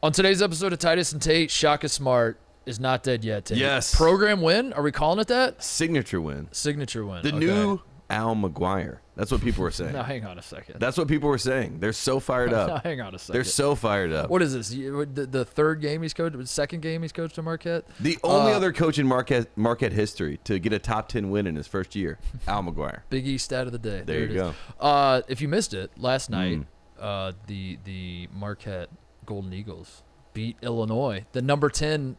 On today's episode of Titus and Tate, Shaka Smart is not dead yet, Tate. Yes. Program win? Are we calling it that? Signature win. Signature win. The new Al McGuire. That's what people were saying. Now, hang on a second. That's what people were saying. They're so fired up. Now, hang on a second. They're so fired up. What is this? The third game he's coached? Second game he's coached at Marquette? The only other coach in Marquette history to get a top 10 win in his first year, Al McGuire. Big East stat of the day. There you go. If you missed it, last night, the Marquette Golden Eagles beat Illinois, the number 10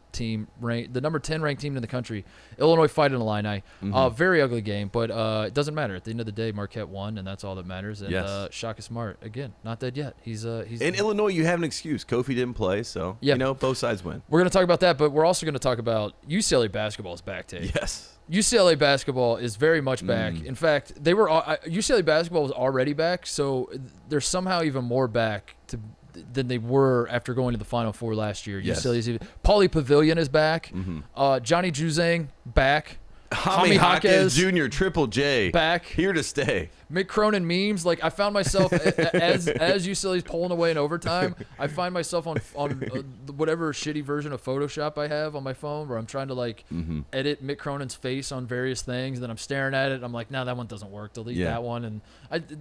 ranked team in the country. Illinois Fighting Illini. Very ugly game, but it doesn't matter. At the end of the day, Marquette won, and that's all that matters. And Shaka Smart, again, not dead yet. He's in Illinois. You have an excuse. Kofi didn't play, so both sides win. We're going to talk about that, but we're also going to talk about UCLA basketball is back, Tate. Yes. UCLA basketball is very much back. In fact, UCLA basketball was already back, so they're somehow even more back than they were after going to the Final Four last year. Yes. Pauly Pavilion is back. Johnny Juzang back. Jaime Jaquez Jr. Triple J back, here to stay. Mick Cronin memes. Like I found myself as UCLA's pulling away in overtime. I find myself on whatever shitty version of Photoshop I have on my phone, where I'm trying to edit Mick Cronin's face on various things. And then I'm staring at it. And I'm like, no, that one doesn't work. Delete that one. And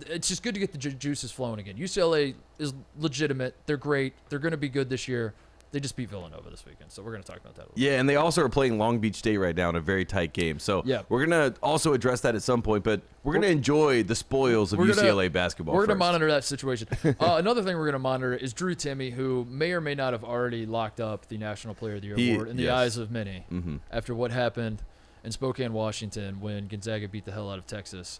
it's just good to get the juices flowing again. UCLA is legitimate. They're great. They're going to be good this year. They just beat Villanova this weekend, so we're going to talk about that a little bit. And they also are playing Long Beach State right now in a very tight game. So we're going to also address that at some point, but we're going to enjoy the spoils of UCLA basketball. We're going to monitor that situation. Another thing we're going to monitor is Drew Timme, who may or may not have already locked up the National Player of the Year award in the eyes of many after what happened in Spokane, Washington, when Gonzaga beat the hell out of Texas.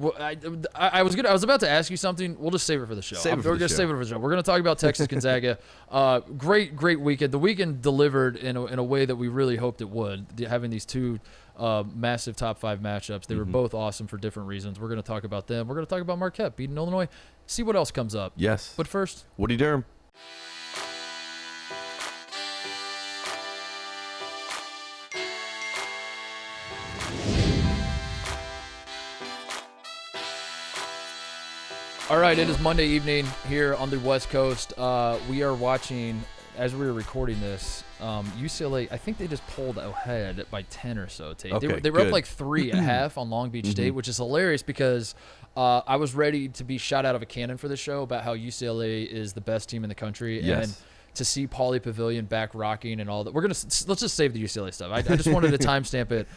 I was about to ask you something. We'll just save it for the show. We're going to save it for the show. We're going to talk about Texas Gonzaga. Great weekend. The weekend delivered in a way that we really hoped it would. Having these two massive top 5 matchups. They were both awesome for different reasons. We're going to talk about them. We're going to talk about Marquette beating Illinois. See what else comes up. Yes. But first, Woody Durham. All right, it is Monday evening here on the West Coast. We are watching, as we were recording this, UCLA, I think they just pulled ahead by 10 or so. They were up like 3 at half on Long Beach State, which is hilarious because I was ready to be shot out of a cannon for the show about how UCLA is the best team in the country. Yes. And to see Pauly Pavilion back rocking and all that. Let's just save the UCLA stuff. I just wanted to timestamp it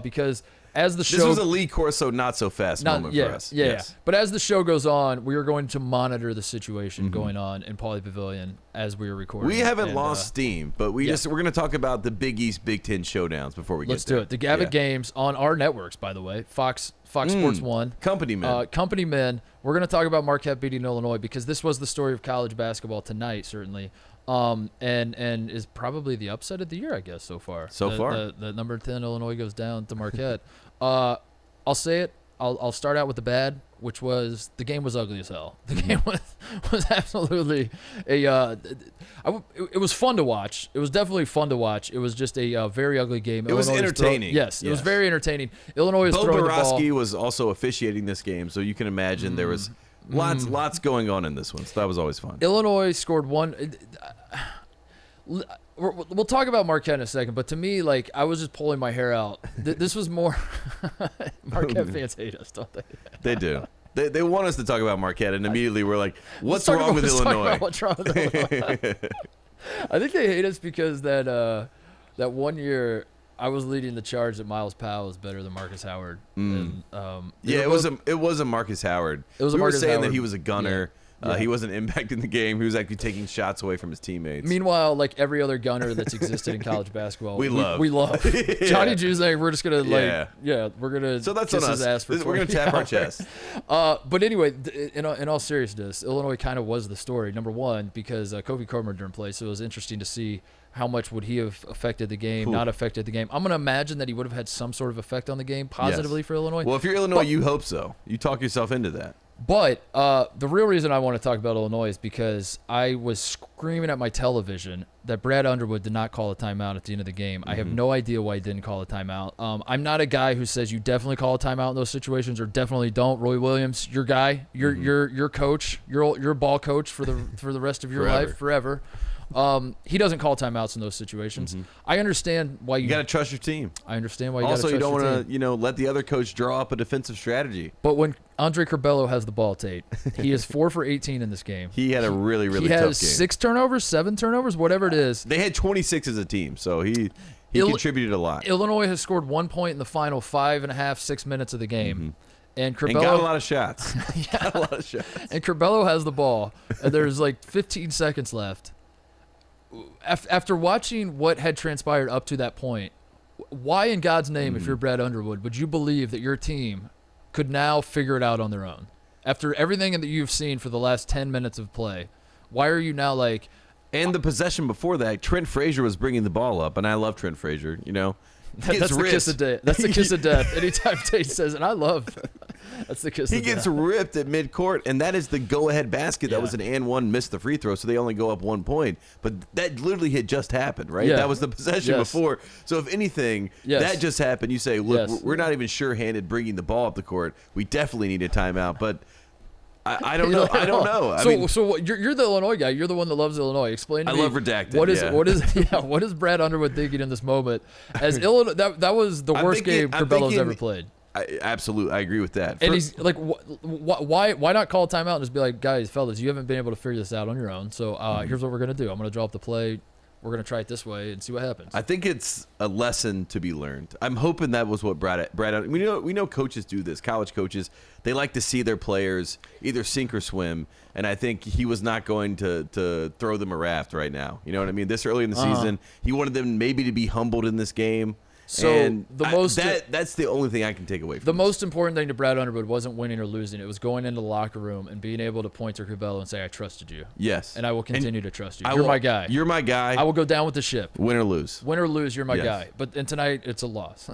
because as the show, this was a Lee Corso not so fast moment for us. Yeah. But as the show goes on, we are going to monitor the situation going on in Pauly Pavilion as we are recording. We haven't lost steam, but we're going to talk about the Big East Big Ten showdowns before we Let's get there. do it. The Gavitt games on our networks, by the way, Fox Sports 1. Company men. We're going to talk about Marquette beating Illinois because this was the story of college basketball tonight, certainly. And is probably the upset of the year, I guess, so far. The number 10 Illinois goes down to Marquette. I'll say it. I'll start out with the bad, which was the game was ugly as hell. The game was absolutely it was fun to watch. It was definitely fun to watch. It was just a very ugly game. It was entertaining. It was very entertaining. Illinois was throwing the ball. Bo Borowski was also officiating this game, so you can imagine there was lots going on in this one. So that was always fun. Illinois scored one. We'll talk about Marquette in a second, but to me, like, I was just pulling my hair out. This was more Marquette fans hate us, don't they? They do. They want us to talk about Marquette, and immediately we're like, what's wrong with Illinois? What's wrong with Illinois? I think they hate us because that one year I was leading the charge that Miles Powell is better than Marcus Howard. And, it was a Marcus Howard. We were saying that he was a gunner. He wasn't impacting the game. He was actually taking shots away from his teammates. Meanwhile, like every other gunner that's existed in college basketball, we love. Johnny Juzang, we're just gonna we're gonna. So that's kiss on his us. ass We're gonna tap our chest. But anyway, in all seriousness, Illinois kind of was the story. Number one, because Kofi Comer didn't play, so it was interesting to see how much would he have affected the game, not affected the game. I'm going to imagine that he would have had some sort of effect on the game positively for Illinois. Well, if you're Illinois, you hope so. You talk yourself into that. But the real reason I want to talk about Illinois is because I was screaming at my television that Brad Underwood did not call a timeout at the end of the game. I have no idea why he didn't call a timeout. I'm not a guy who says you definitely call a timeout in those situations or definitely don't. Roy Williams, your guy, your coach, your ball coach for the rest of your life, forever. He doesn't call timeouts in those situations. I understand why you got to trust your team. I understand why you also got to trust your team. Also, you don't want to let the other coach draw up a defensive strategy. But when Andre Curbelo has the ball, Tate, he is 4 for 18 in this game. He had a really tough game. He has 6 turnovers, 7 turnovers, whatever it is. They had 26 as a team, so he contributed a lot. Illinois has scored 1 point in the final 5.5, 6 minutes of the game. And Curbelo got a lot of shots. Got a lot of shots. And Curbelo has the ball, and there's like 15 seconds left. After watching what had transpired up to that point, why in God's name, if you're Brad Underwood, would you believe that your team could now figure it out on their own? After everything that you've seen for the last 10 minutes of play, why are you now like... And the possession before that, Trent Frazier was bringing the ball up, and I love Trent Frazier, That's the kiss of death. That's the kiss of death. Anytime Tate says it, I love. That's the kiss of death. He gets ripped at midcourt, and that is the go-ahead basket. That was an and one, missed the free throw, so they only go up 1 point. But that literally had just happened, right? Yeah. That was the possession before. So if anything, that just happened. You say, look, we're not even sure-handed bringing the ball up the court. We definitely need a timeout, but I don't know. I don't know. So you're the Illinois guy. You're the one that loves Illinois. Explain to me. I love redacted. What is Brad Underwood thinking in this moment? As Illinois, that was the worst game Curbelo's ever played. Absolutely, I agree with that. And he's like, why not call a timeout and just be like, guys, fellas, you haven't been able to figure this out on your own. So here's what we're gonna do. I'm gonna draw up the play. We're gonna try it this way and see what happens. I think it's a lesson to be learned. I'm hoping that was what Brad. We know coaches do this. College coaches, they like to see their players either sink or swim. And I think he was not going to throw them a raft right now. You know what I mean? This early in the season, he wanted them maybe to be humbled in this game. So that's the only thing I can take away from the most important thing to Brad Underwood wasn't winning or losing. It was going into the locker room and being able to point to Curbelo and say, I trusted you. Yes. And I will continue to trust you. You're my guy. You're my guy. I will go down with the ship. Win or lose. Win or lose, you're my guy. But tonight, it's a loss.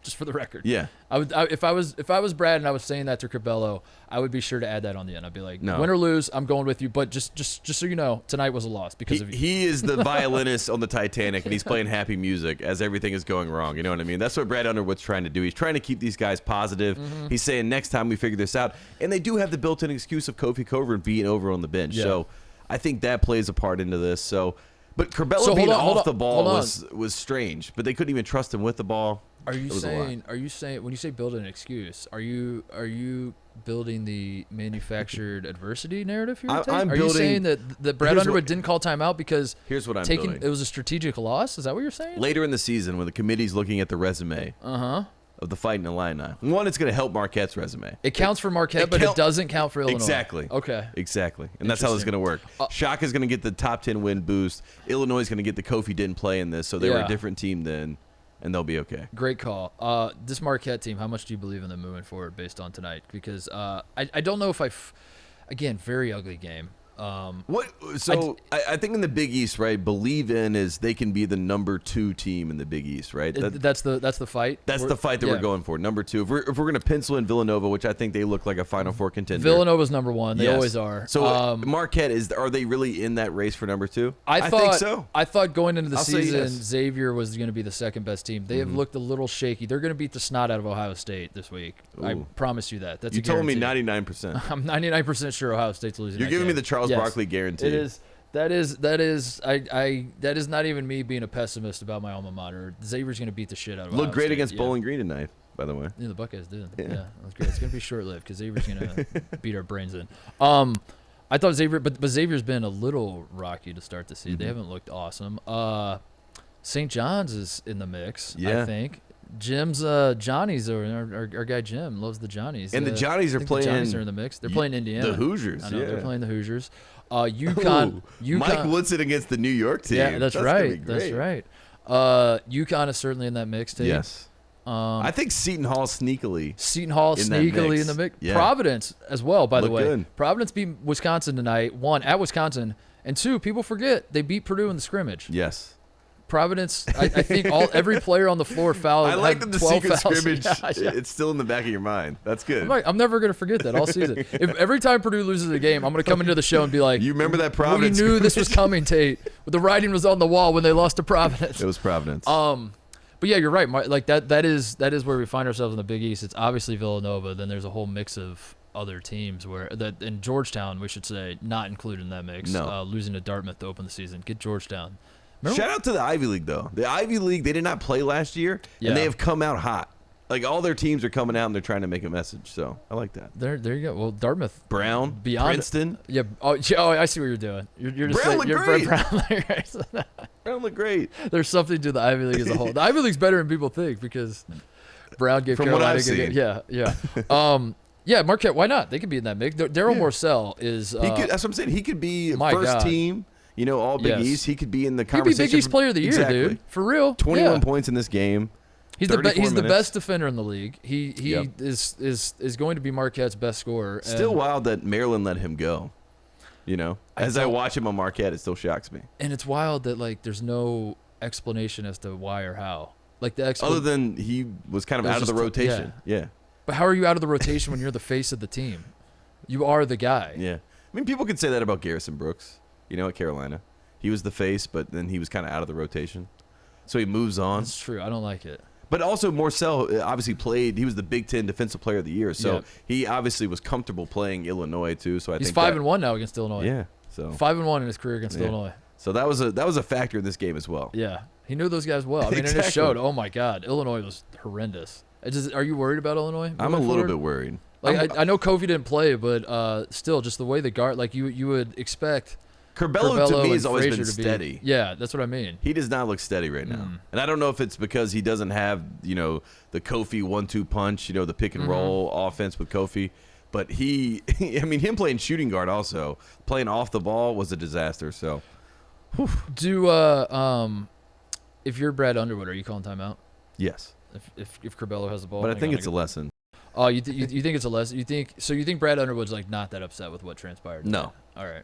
Just for the record. Yeah. If I was Brad and I was saying that to Curbelo, I would be sure to add that on the end. I'd be like, win or lose, I'm going with you. But just so you know, tonight was a loss because of you. He is the violinist on the Titanic, and he's playing happy music as everything is going wrong. You know what I mean? That's what Brad Underwood's trying to do. He's trying to keep these guys positive. He's saying next time we figure this out. And they do have the built-in excuse of Kofi Coburn being over on the bench. Yeah. So I think that plays a part into this. But Curbelo being off the ball was strange. But they couldn't even trust him with the ball. Are you saying when you say build an excuse, are you building the manufactured adversity narrative here? Are you saying that Brad Underwood didn't call timeout because here's what I'm building. It was a strategic loss? Is that what you're saying? Later in the season, when the committee's looking at the resume of the Fighting Illini, one, it's going to help Marquette's resume. It counts for Marquette, but it doesn't count for Illinois. Exactly. Okay. Exactly. And that's how it's going to work. Shock is going to get the top 10 win boost. Illinois is going to get the Kofi didn't play in this, so they were a different team then. And they'll be okay. Great call. This Marquette team, how much do you believe in them moving forward based on tonight? Because I don't know if again, very ugly game. I think in the Big East, right, believe in is they can be the number 2 team in the Big East, right? That's the fight? That's the fight that we're going for, number 2. If we're going to pencil in Villanova, which I think they look like a Final Four contender. Villanova's number 1. They always are. So Marquette, are they really in that race for number 2? I think so. I thought going into the season, Xavier was going to be the second best team. They have looked a little shaky. They're going to beat the snot out of Ohio State this week. Ooh. I promise you that. That's you told me 99%. I'm 99% sure Ohio State's losing. You're giving me the Charles Barkley guarantee. It is. That is not even me being a pessimist about my alma mater. Xavier's going to beat the shit out of Ohio Looked great State. against Bowling Green tonight, by the way. Yeah, the Buckeyes did. Yeah, that was great. It's going to be short-lived because Xavier's going to beat our brains in. I thought Xavier, but Xavier's been a little rocky to start the season. They haven't looked awesome. St. John's is in the mix, I think. Jim's Johnny's our guy Jim loves the Johnnies. And the Johnnies are playing. The Johnnies are in the mix. They're playing Indiana. The Hoosiers. I know, they're playing the Hoosiers. UConn. Mike Woodson against the New York team. Yeah, that's right. That's right. UConn is certainly in that mix too. Yes. I think Seton Hall sneakily in the mix. Yeah. Providence as well, by the way. Good. Providence beat Wisconsin tonight. 1 at Wisconsin, and 2, people forget they beat Purdue in the scrimmage. Yes. Providence, I think every player on the floor fouled. I like that the secret fouls. scrimmage. Yeah. It's still in the back of your mind. That's good. I'm never going to forget that all season. If every time Purdue loses a game, I'm going to come into the show and be like, "You remember that Providence? We knew this was coming, Tate. But the writing was on the wall when they lost to Providence." It was Providence. But yeah, you're right. Like that is where we find ourselves in the Big East. It's obviously Villanova. Then there's a whole mix of other teams where that in Georgetown, we should say, not included in that mix. No. Losing to Dartmouth to open the season. Get Georgetown. Shout out to the Ivy League, though. The Ivy League, they did not play last year, and they have come out hot. Like, all their teams are coming out, and they're trying to make a message. So, I like that. There you go. Well, Dartmouth. Brown, beyond Princeton. Yeah. Oh, I see what you're doing. You're just Brown saying, looked great. Brown looked great. There's something to the Ivy League as a whole. The Ivy League's better than people think because Brown gave From Carolina. what I've seen. Yeah, Marquette, why not? They could be in that mix. Daryl Morcell is... that's what I'm saying. He could be my first God. team, all Big East. He could be in the He'd conversation. be Big East Player of the Year, dude. For real. 21 points in this game. He's the best defender in the league. He is going to be Marquette's best scorer. Still wild that Maryland let him go. As I watch him on Marquette, it still shocks me. And it's wild that there's no explanation as to why or how. Other than he was kind of out of the rotation. Yeah. But how are you out of the rotation when you're the face of the team? You are the guy. Yeah. I mean, people could say that about Garrison Brooks, at Carolina. He was the face, but then he was kind of out of the rotation. So he moves on. That's true. I don't like it. But also, Morcell obviously played. He was the Big Ten Defensive Player of the Year, so he obviously was comfortable playing Illinois too. So he's 5-1 now against Illinois. Yeah, so 5-1 in his career against Illinois. So that was a factor in this game as well. Yeah, he knew those guys well. I mean, and it showed. Oh my God, Illinois was horrendous. Are you worried about Illinois? I'm a little bit worried. I know Kofi didn't play, but still, just the way the guard, you would expect. Curbelo to me has always Frazier been steady. Yeah, that's what I mean. He does not look steady right now. And I don't know if it's because he doesn't have, the Kofi 1-2 punch, the pick and roll offense with Kofi. But him playing shooting guard also, playing off the ball was a disaster. So, if you're Brad Underwood, are you calling timeout? Yes. If Curbelo has the ball. But I think it's a lesson. Oh, you think it's a lesson? You think Brad Underwood's not that upset with what transpired? No. All right.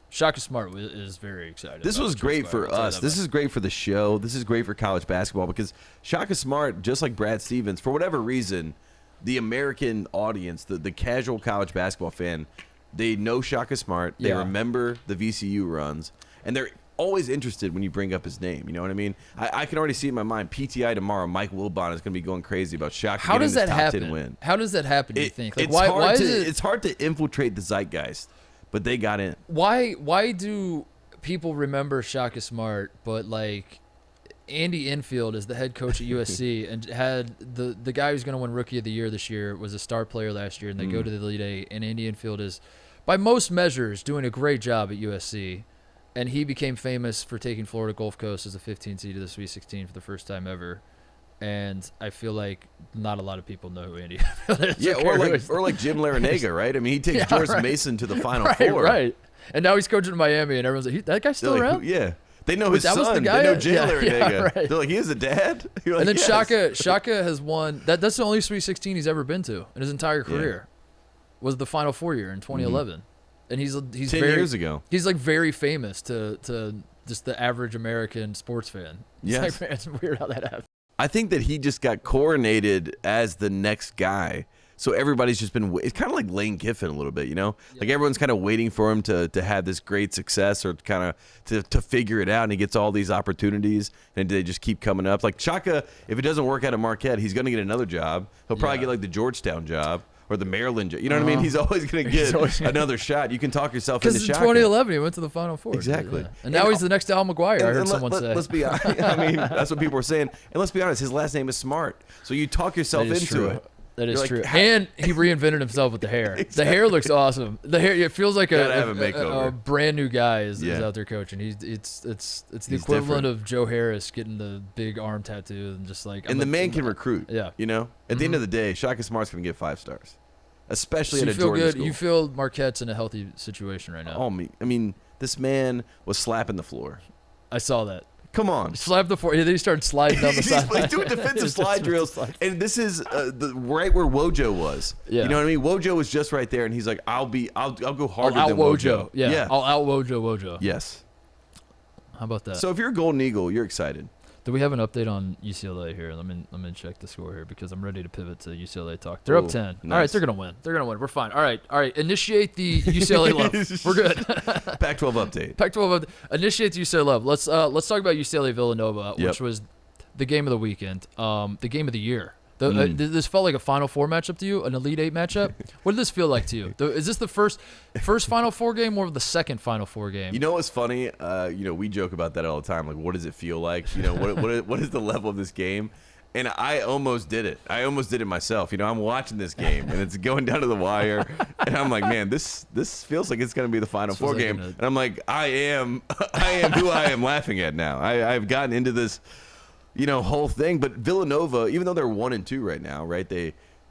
Shaka Smart is very excited. This was great for us. This is great for the show. This is great for college basketball because Shaka Smart, just like Brad Stevens, for whatever reason, the American audience, the casual college basketball fan, they know Shaka Smart. They remember the VCU runs, and they're always interested when you bring up his name. You know what I mean? I can already see in my mind, PTI tomorrow, Mike Wilbon is going to be going crazy about Shaka How does that happen? 10 win. How does that happen, do you think? It's hard to infiltrate the zeitgeist. But they got in. Why do people remember Shaka Smart, but Andy Enfield is the head coach at USC and had the guy who's going to win Rookie of the Year this year was a star player last year, and they go to the Elite Eight, and Andy Enfield is, by most measures, doing a great job at USC, and he became famous for taking Florida Gulf Coast as a 15 seed to the Sweet 16 for the first time ever. And I feel like not a lot of people know who Andy Enfield is. Yeah, or like Jim Larinaga, right? I mean, he takes George Mason to the Final Four. Right. And now he's coaching in Miami, and everyone's like, that guy's still around? Yeah. They know his son. They know Jay Larinaga. Right. They're like, he has a dad? And then Shaka has won. That's the only Sweet 16 he's ever been to in his entire career. Was the Final Four year in 2011. And he's 10 years ago. He's very famous to just the average American sports fan. Yes. It's weird how that happened. I think that he just got coronated as the next guy. So everybody's just been – it's kind of like Lane Kiffin a little bit, Like everyone's kind of waiting for him to have this great success or kind of to figure it out, and he gets all these opportunities, and they just keep coming up. Like Shaka, if it doesn't work out at Marquette, he's going to get another job. He'll probably get the Georgetown job. Or the Maryland, you know what I mean? He's always going to get another shot. You can talk yourself into Shaka. Because in 2011, he went to the Final Four. Exactly. Yeah. And now he's the next Al McGuire, I heard someone say. Let's be honest. I mean, that's what people were saying. And let's be honest, his last name is Smart. So you talk yourself into it. That is true. And he reinvented himself with the hair. Exactly. The hair looks awesome. The hair, it feels like a brand new guy is out there coaching. It's the equivalent of Joe Harris getting the big arm tattoo and just And the man can recruit. Yeah. At the end of the day, Shaka Smart's going to get 5 stars. Especially at a Georgia school. You feel Marquette's in a healthy situation right now. I mean, this man was slapping the floor. I saw that. Come on. Slapped the floor. Then he started sliding down the side. He's doing defensive slide drills. And this is right where Wojo was. Yeah. You know what I mean? Wojo was just right there, and he's like, I'll go harder than Wojo. Yeah. I'll out Wojo. Yes. How about that? So if you're a Golden Eagle, you're excited. Do we have an update on UCLA here? Let me check the score here because I'm ready to pivot to UCLA talk. They're up 10. Nice. All right, they're gonna win. We're fine. All right. Initiate the UCLA love. We're good. Pac-12 update. Pac-12 update. Initiate the UCLA love. Let's talk about UCLA Villanova, which was the game of the weekend, the game of the year. This felt like a Final Four matchup to you, an Elite Eight matchup. What did this feel like to you? Is this the first Final Four game or the second Final Four game? You know what's funny? We joke about that all the time. Like, what does it feel like? What is the level of this game? And I almost did it. I almost did it myself. I'm watching this game, and it's going down to the wire, and I'm like, man, this feels like it's going to be the Final Four game. And I'm like, I am who I am laughing at now. I've gotten into this, whole thing. But Villanova, even though they're 1-2 right now, right?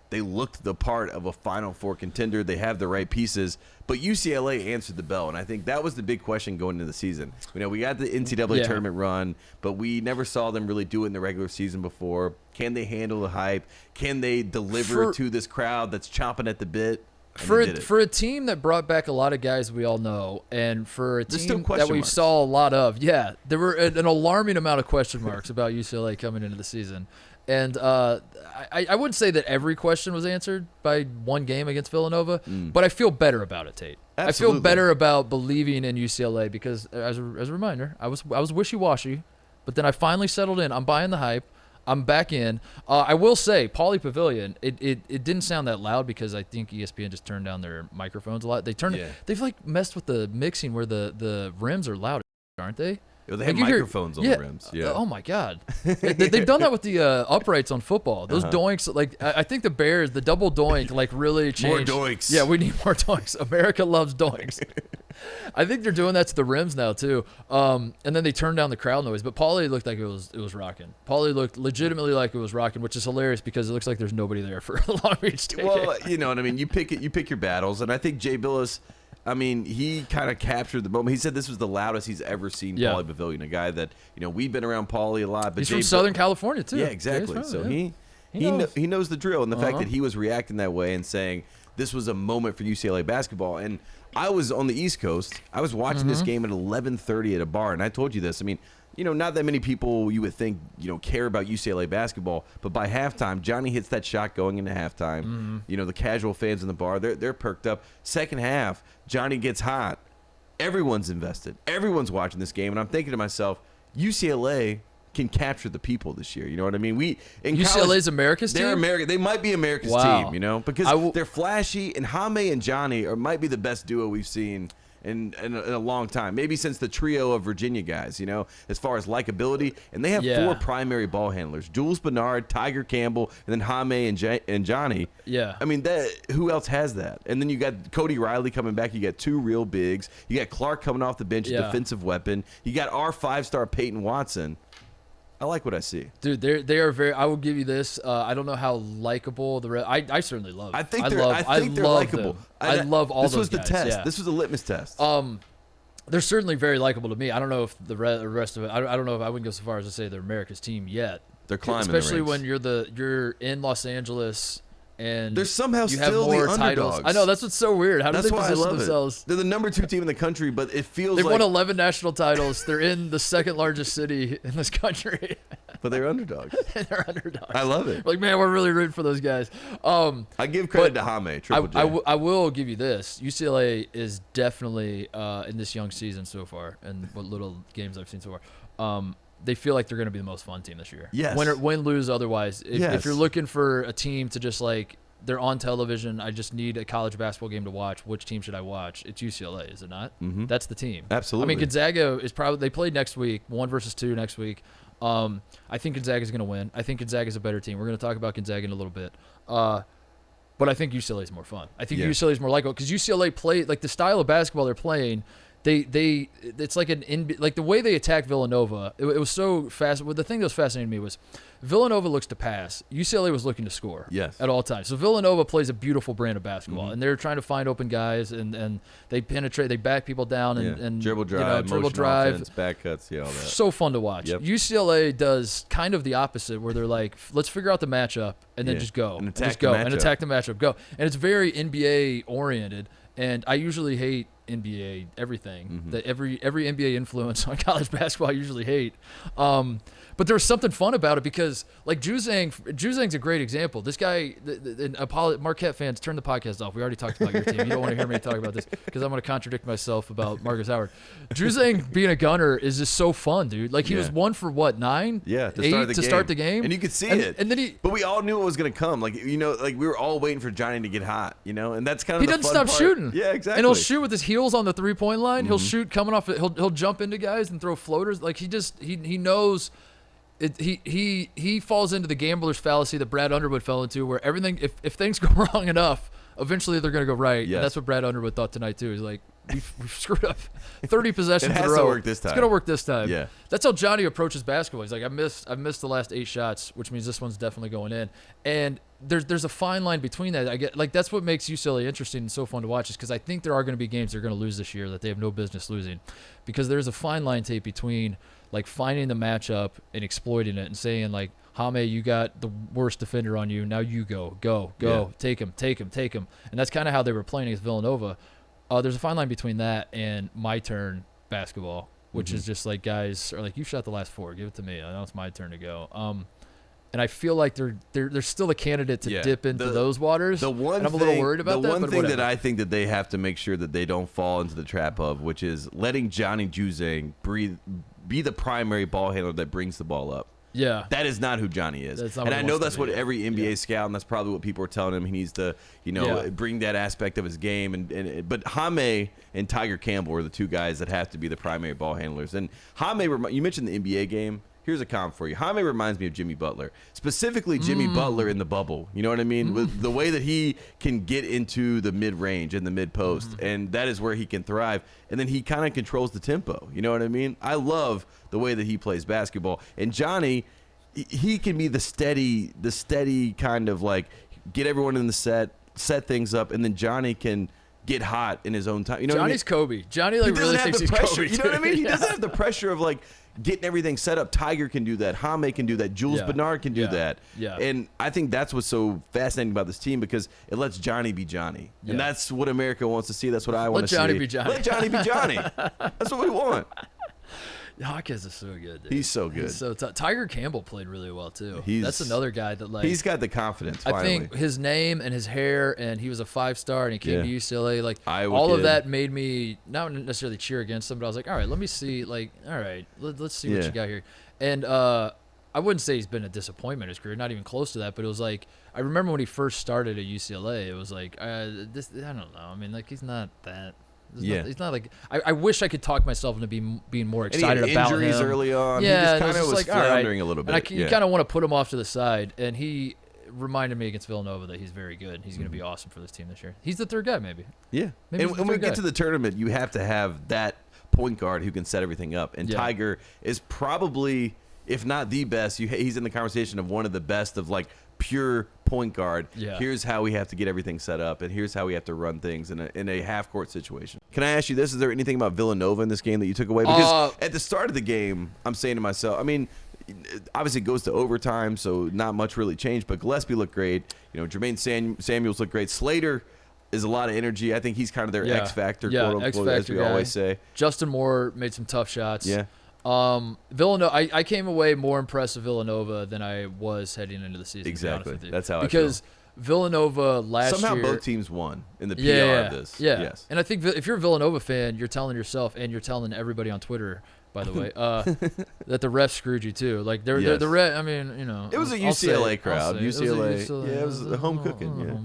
They looked the part of a Final Four contender. They have the right pieces. But UCLA answered the bell, and I think that was the big question going into the season. We got the NCAA tournament run, but we never saw them really do it in the regular season before. Can they handle the hype? Can they deliver to this crowd that's chomping at the bit? For a team that brought back a lot of guys we all know, and for a team that we saw a lot of, there were an alarming amount of question marks about UCLA coming into the season. And I wouldn't say that every question was answered by one game against Villanova, but I feel better about it, Tate. Absolutely. I feel better about believing in UCLA because, as a reminder, I was wishy-washy, but then I finally settled in. I'm buying the hype. I'm back in. I will say, Pauley Pavilion, it didn't sound that loud because I think ESPN just turned down their microphones a lot. They've messed with the mixing where the rims are loud, aren't they? They have microphones on the rims. Yeah. Oh my God. They've done that with the uprights on football. Those doinks, I think the Bears, the double doink, really changed. More doinks. Yeah, we need more doinks. America loves doinks. I think they're doing that to the rims now too. And then they turned down the crowd noise. But Pauley looked like it was rocking. Pauley looked legitimately like it was rocking, which is hilarious because it looks like there's nobody there for Long Beach State. Well, you know what I mean. You pick your battles, and I think Jay Billis. He kind of captured the moment. He said this was the loudest he's ever seen Pauley Pavilion, a guy that, we've been around Pauley a lot. But he's from Southern California, too. Yeah, exactly. So he knows the drill. And the fact that he was reacting that way and saying this was a moment for UCLA basketball. And I was on the East Coast. I was watching this game at 11:30 at a bar, and I told you this. Not that many people you would think, care about UCLA basketball, but by halftime, Johnny hits that shot going into halftime. The casual fans in the bar, they're perked up. Second half, Johnny gets hot. Everyone's invested. Everyone's watching this game, and I'm thinking to myself, UCLA can capture the people this year. You know what I mean? UCLA's America's team? They're America. They might be America's team, because they're flashy, and Jaime and Johnny might be the best duo we've seen in a long time, maybe since the trio of Virginia guys, as far as likability. And they have 4 primary ball handlers: Jules Bernard, Tiger Campbell, and then Jaime and Johnny. Yeah. Who else has that? And then you got Cody Riley coming back. You got 2 real bigs. You got Clark coming off the bench, a defensive weapon. You got our 5-star Peyton Watson. I like what I see. Dude, they are very. I will give you this. I don't know how likable the rest. I certainly love them. I think they're likable. I love all those guys. This was the test. Yeah. This was a litmus test. They're certainly very likable to me. I don't know if the rest of it. I don't know if I wouldn't go so far as to say they're America's team yet. They're climbing, especially when you're in Los Angeles. And they're somehow you have still more the titles. underdogs. I know, that's what's so weird. How do they position themselves? They're the number 2 team in the country, but it feels They've won 11 national titles. They're in the second largest city in this country. But they're underdogs. They're underdogs. I love it. Man, we're really rooting for those guys. I give credit to Jaime, Triple J. I will give you this. UCLA is definitely, in this young season so far, and what little games I've seen so far, they feel like they're going to be the most fun team this year. Yes. Win, lose, otherwise. If you're looking for a team to just they're on television, I just need a college basketball game to watch. Which team should I watch? It's UCLA, is it not? Mm-hmm. That's the team. Absolutely. Gonzaga is probably – they play next week, 1 versus 2 next week. I think Gonzaga's going to win. I think Gonzaga's a better team. We're going to talk about Gonzaga in a little bit. But I think UCLA is more fun. I think UCLA is more likable because UCLA play – the style of basketball they're playing – it's like the way they attacked Villanova. It was so fast. Well, the thing that was fascinating to me was Villanova looks to pass. UCLA was looking to score. Yes. At all times. So Villanova plays a beautiful brand of basketball, and they're trying to find open guys, and they penetrate, they back people down, and dribble drive, offense, back cuts, all that. So fun to watch. Yep. UCLA does kind of the opposite, where they're like, let's figure out the matchup and then just go and attack the matchup. Go, and it's very NBA oriented. And I usually hate NBA everything that every NBA influence on college basketball I usually hate. But there's something fun about it because, like, Juzang's a great example. This guy, Marquette fans, turn the podcast off. We already talked about your team. You don't want to hear me talk about this because I'm going to contradict myself about Marcus Howard. Juzang being a gunner is just so fun, dude. Like, he was 1 for what, 9? Yeah, to start the game. And you could see it. And then but we all knew it was going to come. Like, you know, like we were all waiting for Johnny to get hot, you know, and that's kind of he the doesn't fun stop part. shooting. Yeah, exactly. And he'll shoot with his heels on the 3-point line. He'll shoot coming off. He'll jump into guys and throw floaters. Like, he knows. He falls into the gambler's fallacy that Brad Underwood fell into, where everything, if things go wrong enough, eventually they're going to go right. Yes. And that's what Brad Underwood thought tonight too. He's like, we've screwed up 30 possessions it has in a row. To work this time. It's going to work this time. Yeah. That's how Johnny approaches basketball. He's like, I've missed the last 8 shots, which means this one's definitely going in. And there's a fine line between that. I get, like, that's what makes UCLA interesting and so fun to watch, is because I think there are going to be games they're going to lose this year that they have no business losing, because there's a fine line, Tate, between like finding the matchup and exploiting it and saying, like, Jaime, you got the worst defender on you. Now you go, Yeah. take him. And that's kind of how they were playing against Villanova. There's a fine line between that and my turn basketball, which is just like, guys are like, you shot the last 4, give it to me. Now it's my turn to go. And I feel like they're still a candidate to dip into those waters. And I'm a little worried about that. The one thing that I think that they have to make sure that they don't fall into the trap of, which is letting Johnny Juzang be the primary ball handler that brings the ball up. Yeah. That is not who Johnny is. And I know that's what every NBA scout, and that's probably what people are telling him. He needs to, bring that aspect of his game. But Jaime and Tiger Campbell are the 2 guys that have to be the primary ball handlers. And Jaime, you mentioned the NBA game. Here's a comp for you. Jaime reminds me of Jimmy Butler, specifically Jimmy Butler in the bubble. You know what I mean? With the way that he can get into the mid-range and the mid-post, and that is where he can thrive. And then he kind of controls the tempo. You know what I mean? I love the way that he plays basketball. And Johnny, he can be the steady kind of like get everyone in the set things up, and then Johnny can get hot in his own time. You know, Johnny's what I mean? Kobe. Johnny like really thinks he's pressure. Kobe. You know what I mean? He doesn't have the pressure of like getting everything set up. Tiger can do that. Jaime can do that. Jules Bernard can do that. Yeah. And I think that's what's so fascinating about this team, because it lets Johnny be Johnny. Yeah. And that's what America wants to see. That's what I want to see. Let Johnny be Johnny. Let Johnny be Johnny. That's what we want. Hawkins is so good, dude. He's so good. Tiger Campbell played really well too. That's another guy that, like, he's got the confidence. Finally. I think his name and his hair, and he was a 5-star, and he came to UCLA. Like, Iowa all kid. of that made me not necessarily cheer against him, but I was like, all right, let me see. Like, all right, let's see what you got here. And I wouldn't say he's been a disappointment in his career, not even close to that. But it was like, I remember when he first started at UCLA, it was like, I don't know. I mean, like, he's not that. He's not like, I wish I could talk myself into being more excited about him. Injuries early on. Yeah, he just kind of was like, floundering a little bit. And you kind of want to put him off to the side. And he reminded me against Villanova that he's very good. He's going to be awesome for this team this year. He's the 3rd guy, maybe. Yeah. Maybe and when we get to the tournament, you have to have that point guard who can set everything up. And Tiger is probably, if not the best, he's in the conversation of one of the best of, like, pure point guard. Here's how we have to get everything set up, and here's how we have to run things in a half-court situation. Can I ask you this? Is there anything about Villanova in this game that you took away? Because at the start of the game, I'm saying to myself, I mean, obviously it goes to overtime, so not much really changed, but Gillespie looked great. You know, Jermaine Samuels looked great. Slater is a lot of energy. I think he's kind of their X factor, quote unquote, as we always say. Justin Moore made some tough shots. Yeah. Villanova, I came away more impressed with Villanova than I was heading into the season. Exactly. To be honest with you. That's how because I feel. Villanova last year. Somehow both teams won in the PR of this. Yeah. Yes. And I think if you're a Villanova fan, you're telling yourself, and you're telling everybody on Twitter, by the way, that the refs screwed you too. Like the I mean, you know, it was a UCLA crowd. UCLA. It was the home cooking. Yeah.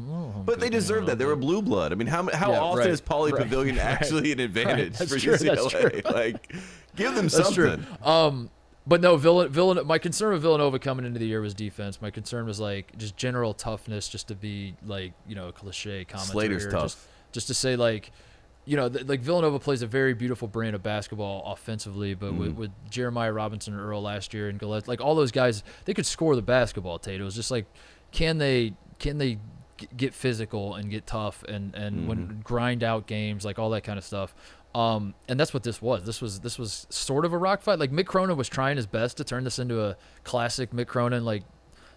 But they deserved that. They were blue blood. I mean, how often is Pauley Pavilion actually an advantage for UCLA? Like, give them something. But no, Villanova. My concern with Villanova coming into the year was defense. My concern was like just general toughness, just to be like, you know, a cliche comment. Slater's tough. Just to say, like, you know, like Villanova plays a very beautiful brand of basketball offensively, but with Jeremiah Robinson and Earl last year and Gillette, like all those guys, they could score the basketball. Tate, it was just like, can they get physical and get tough and when grind out games, like all that kind of stuff. And that's what this was. This was sort of a rock fight. Like Mick Cronin was trying his best to turn this into a classic Mick Cronin, like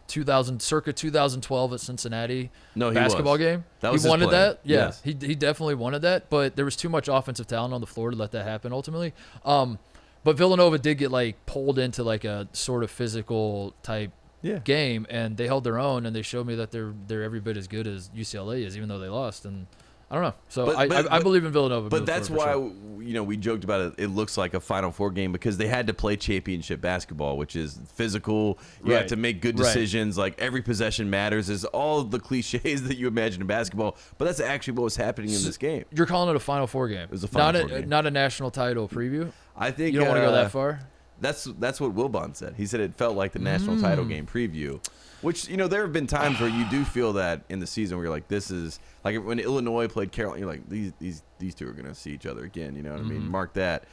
circa 2012 at Cincinnati basketball game. That was he wanted that. Yeah, yes. he definitely wanted that, but there was too much offensive talent on the floor to let that happen ultimately. But Villanova did get like pulled into like a sort of physical type game, and they held their own, and they showed me that they're every bit as good as UCLA is, even though they lost. And I don't know. So I believe in Villanova. But that's why we joked about it. It looks like a Final Four game because they had to play championship basketball, which is physical. You have to make good decisions. Like every possession matters. Is all of the cliches that you imagine in basketball. But that's actually what was happening in this game. You're calling it a Final Four game. It was a Final Four game. Not a national title preview. I think you don't want to go that far. That's what Wilbon said. He said it felt like the national title game preview. Which, there have been times where you do feel that in the season where you're like, this is like when Illinois played Carolina, you're like, these two are going to see each other again. You know what I mean? Mark that.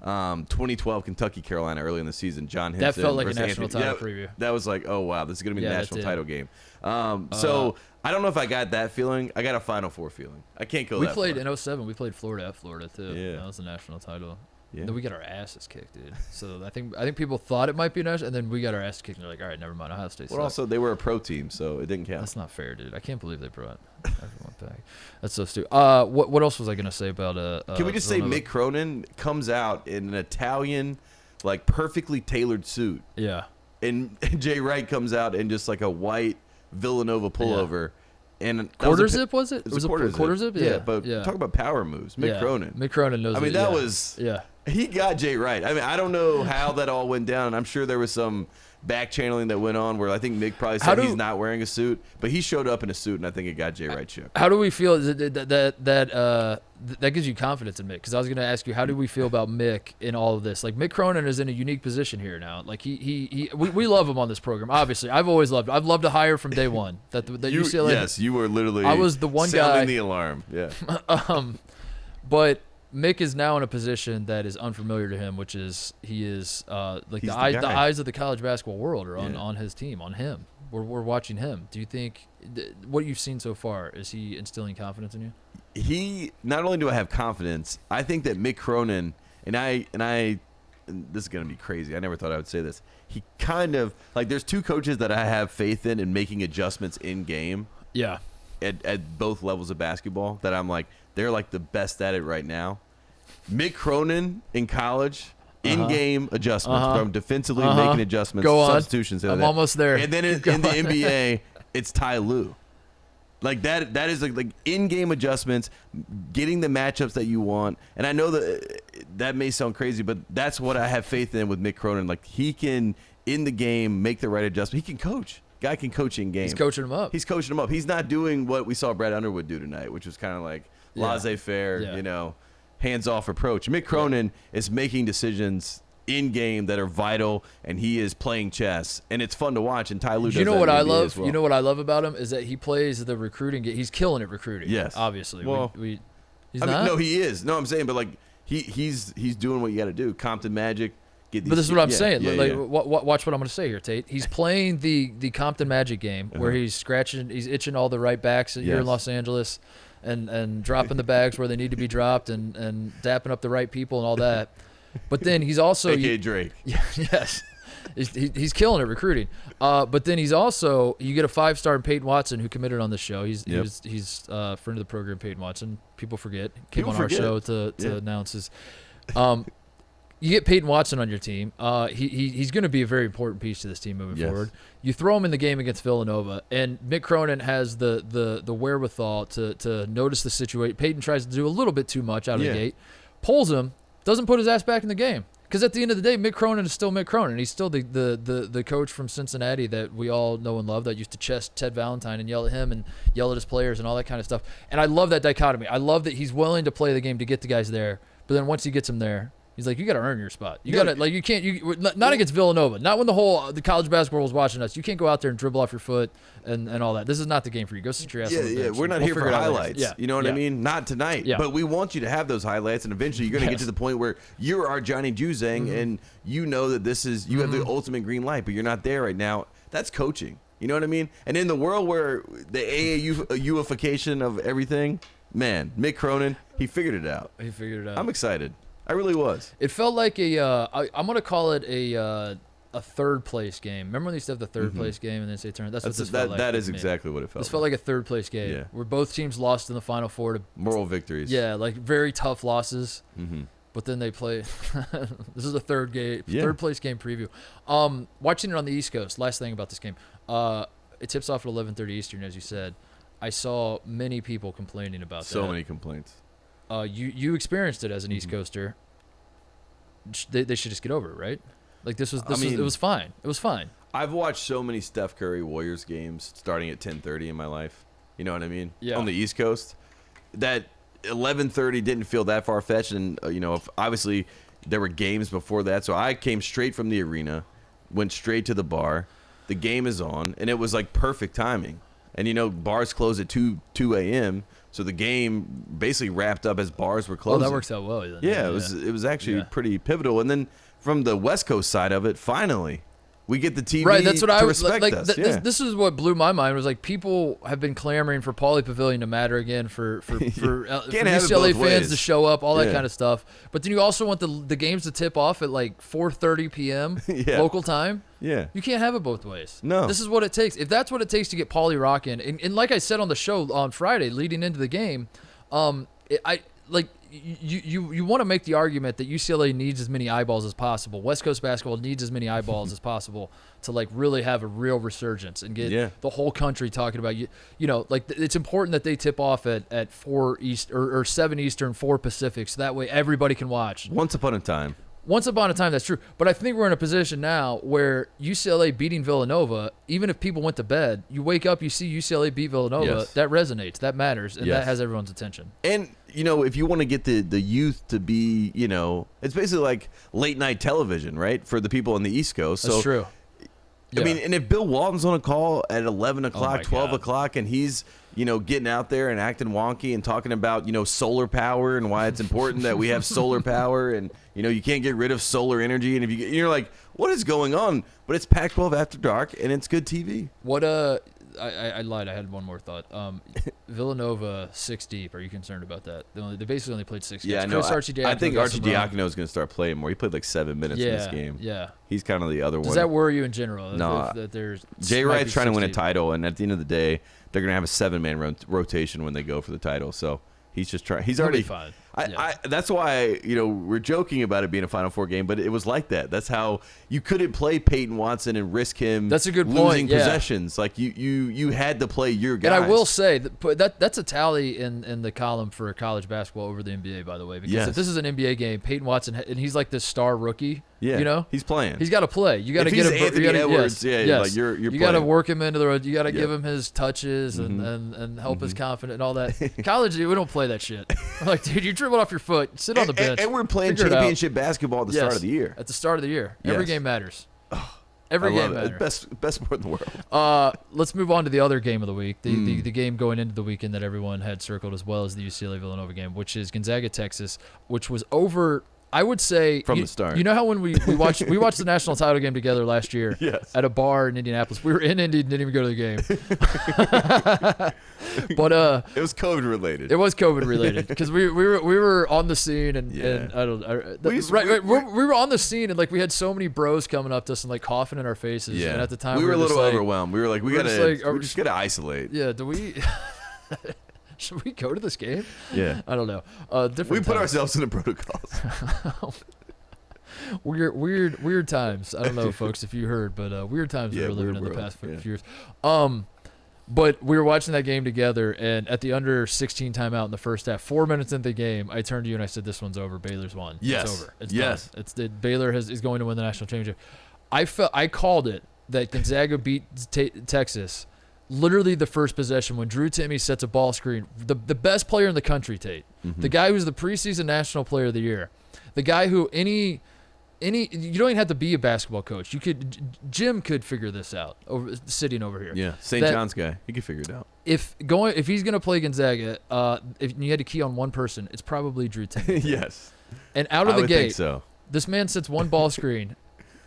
2012 Kentucky Carolina early in the season. John Henson. That felt like a national title preview. That was like, oh, wow, this is going to be the national title game. So I don't know if I got that feeling. I got a Final Four feeling. I can't go that far. We played in 07. We played Florida at Florida, too. Yeah. That was the national title. Yeah. Then we got our asses kicked, dude. So I think people thought it might be national, and then we got our asses kicked, and they're like, all right, never mind. Ohio State sucks. Well, also, they were a pro team, so it didn't count. That's not fair, dude. I can't believe they brought everyone back. That's so stupid. What else was I going to say about Can we just say Mick Cronin comes out in an Italian, like, perfectly tailored suit. Yeah. And Jay Wright comes out in just, like, a white Villanova pullover. Yeah. And quarter zip, was it? It was a quarter zip? Yeah, but talk about power moves. Mick Cronin. Mick Cronin knows. I mean, that was... Yeah. He got Jay Wright. I mean, I don't know how that all went down. I'm sure there was some back channeling that went on where I think Mick probably said he's not wearing a suit, but he showed up in a suit, and I think it got Jay Wright shook. How do we feel that gives you confidence in Mick? Because I was going to ask you, how do we feel about Mick in all of this? Like, Mick Cronin is in a unique position here now. Like, we love him on this program. Obviously, I've always loved him. I've loved to hire from day one. That UCLA. Yes, you were literally. I was the one sounding guy. The alarm. Yeah. But Mick is now in a position that is unfamiliar to him, which is like the eyes of the college basketball world are on his team, on him. We're watching him. Do you think what you've seen so far, is he instilling confidence in you? He not only do I have confidence, I think that Mick Cronin and this is gonna be crazy. I never thought I would say this. He kind of like there's two coaches that I have faith in making adjustments in game. Yeah. At both levels of basketball that I'm like they're like the best at it right now. Mick Cronin in college, in-game adjustments from defensively making adjustments, substitutions. I'm almost there. And then in the NBA, it's Ty Lue. Like that is like in-game adjustments, getting the matchups that you want. And I know that may sound crazy, but that's what I have faith in with Mick Cronin. Like he can in the game make the right adjustment. He can coach. Guy can coach in game. He's coaching him up. He's not doing what we saw Brad Underwood do tonight, which was kind of like laissez-faire, hands-off approach. Mick Cronin is making decisions in game that are vital, and he is playing chess, and it's fun to watch. And Ty Lue does You know what I love? Well. You know what I love about him is that he plays the recruiting game. He's killing it recruiting. Yes, obviously. Well, he's not. No, he is. No, I'm saying, but like he's doing what you got to do. Compton Magic. But this is what I'm saying. Watch what I'm going to say here, Tate. He's playing the Compton Magic game where he's itching all the right backs here in Los Angeles, and dropping the bags where they need to be dropped, and dapping up the right people and all that. But then he's also AKA Drake. Yes. He's killing it recruiting. But then he's also, you get a 5-star Peyton Watson who committed on the show. He's a friend of the program, Peyton Watson. People forget. Came on our show to announce his. You get Peyton Watson on your team. He's going to be a very important piece to this team moving forward. You throw him in the game against Villanova, and Mick Cronin has the wherewithal to notice the situation. Peyton tries to do a little bit too much out of the gate, pulls him, doesn't put his ass back in the game. Because at the end of the day, Mick Cronin is still Mick Cronin. He's still the coach from Cincinnati that we all know and love that used to chest Ted Valentine and yell at him and yell at his players and all that kind of stuff. And I love that dichotomy. I love that he's willing to play the game to get the guys there, but then once he gets them there, he's like, you got to earn your spot. You got to, like, you can't, not against Villanova, not when the college basketball world is watching us. You can't go out there and dribble off your foot and all that. This is not the game for you. Go sit your ass on the bench. We're not here for highlights. Yeah. You know what I mean? Not tonight. Yeah. But we want you to have those highlights, and eventually you're going to get to the point where you're our Johnny Juzang, and you know that this is, you have the ultimate green light, but you're not there right now. That's coaching. You know what I mean? And in the world where the AAU-ification of everything, man, Mick Cronin, he figured it out. I'm excited. I'm excited. I really was. It felt like I'm going to call it a a third place game. Remember when they used to have the third place game and then say tournament? That's what this felt like. That is exactly what it felt. This felt like a third place game where both teams lost in the Final Four to moral victories. Yeah, like very tough losses. But then they play. This is a third place game preview. Watching it on the East Coast. Last thing about this game. It tips off at 11:30 Eastern, as you said. I saw many people complaining about that. So many complaints. You experienced it as an East Coaster. They should just get over it, right? Like it was fine. It was fine. I've watched so many Steph Curry Warriors games starting at 10:30 in my life. You know what I mean? Yeah. On the East Coast, that 11:30 didn't feel that far fetched, and obviously there were games before that. So I came straight from the arena, went straight to the bar. The game is on, and it was like perfect timing. And bars close at 2 a.m. So the game basically wrapped up as bars were closing. Oh, that works out well. Then. Yeah, it was actually pretty pivotal. And then from the West Coast side of it, finally, we get the TV right, that's what I was respect like. us. This is what blew my mind. Was like people have been clamoring for Pauley Pavilion to matter again, for UCLA fans to show up, all that kind of stuff. But then you also want the games to tip off at like 4:30 p.m. local time. Yeah, you can't have it both ways. No, this is what it takes. If that's what it takes to get Pauley rocking, and like I said on the show on Friday, leading into the game, You want to make the argument that UCLA needs as many eyeballs as possible. West Coast basketball needs as many eyeballs as possible to like really have a real resurgence and get the whole country talking about it's important that they tip off at 4 East or 7 Eastern, 4 Pacific, so that way everybody can watch. Once upon a time, that's true. But I think we're in a position now where UCLA beating Villanova, even if people went to bed, you wake up, you see UCLA beat Villanova, that resonates, that matters, and that has everyone's attention. And if you want to get the youth to be, it's basically like late night television, right? For the people on the East Coast. That's true. I mean, and if Bill Walton's on a call at 11 o'clock, 12 o'clock, and he's, getting out there and acting wonky and talking about, solar power and why it's important that we have solar power and, you can't get rid of solar energy. And if you're like, what is going on? But it's Pac-12 After Dark, and it's good TV. What, I lied. I had one more thought. Villanova 6 deep. Are you concerned about that? They basically only played 6 games. Yeah, I know. I think Arcidiacono is going to start playing more. He played like 7 minutes in this game. Yeah. He's kind of the other one. Does that worry you in general? No. That there's Jay Wright's trying to win a title, and at the end of the day, they're going to have a 7-man rotation when they go for the title. So he's just trying. He's already fine. That's why we're joking about it being a Final Four game, but it was like that. That's how you couldn't play Peyton Watson and risk him. That's a good losing point. Possessions. Like you had to play your guys. And I will say that's a tally in the column for college basketball over the NBA, by the way. Because if this is an NBA game, Peyton Watson, and he's like this star rookie. Yeah, he's playing. He's got to play. You got to get him. Anthony Edwards. Like you're you got to work him into the road. You got to give him his touches and help his confidence and all that. College, we don't play that shit. Like, dude, you dribble off your foot, sit on the bench. And we're playing championship basketball at the start of the year. At the start of the year, every game matters. Every game matters. Best sport in the world. Let's move on to the other game of the week. The game going into the weekend that everyone had circled, as well as the UCLA Villanova game, which is Gonzaga Texas, which was over. I would say from the start. You know how when we watched the national title game together last year at a bar in Indianapolis. We were in Indy and didn't even go to the game. But it was COVID related. It was COVID related because we were on the scene and we were on the scene and like we had so many bros coming up to us and like coughing in our faces. Yeah. And at the time we were a little overwhelmed. We were like, we just gotta isolate. Yeah. Do we? Should we go to this game? Yeah. I don't know. We put ourselves in the protocols. Weird times. I don't know, folks, if you heard, but weird times we were living in the past few years. But we were watching that game together, and at the under 16 timeout in the first half, 4 minutes into the game, I turned to you and I said, "This one's over. Baylor's won. Yes. It's over. It's done. Baylor is going to win the national championship." I called it that Gonzaga beat Texas. Literally the first possession when Drew Timme sets a ball screen. The best player in the country, Tate. Mm-hmm. The guy who's the preseason national player of the year. The guy who you don't even have to be a basketball coach. Jim could figure this out sitting over here. Yeah, St. John's guy. He could figure it out. If he's going to play Gonzaga, if you had to key on one person, it's probably Drew Timme. Yes. And out of the gate, think so. This man sets one ball screen.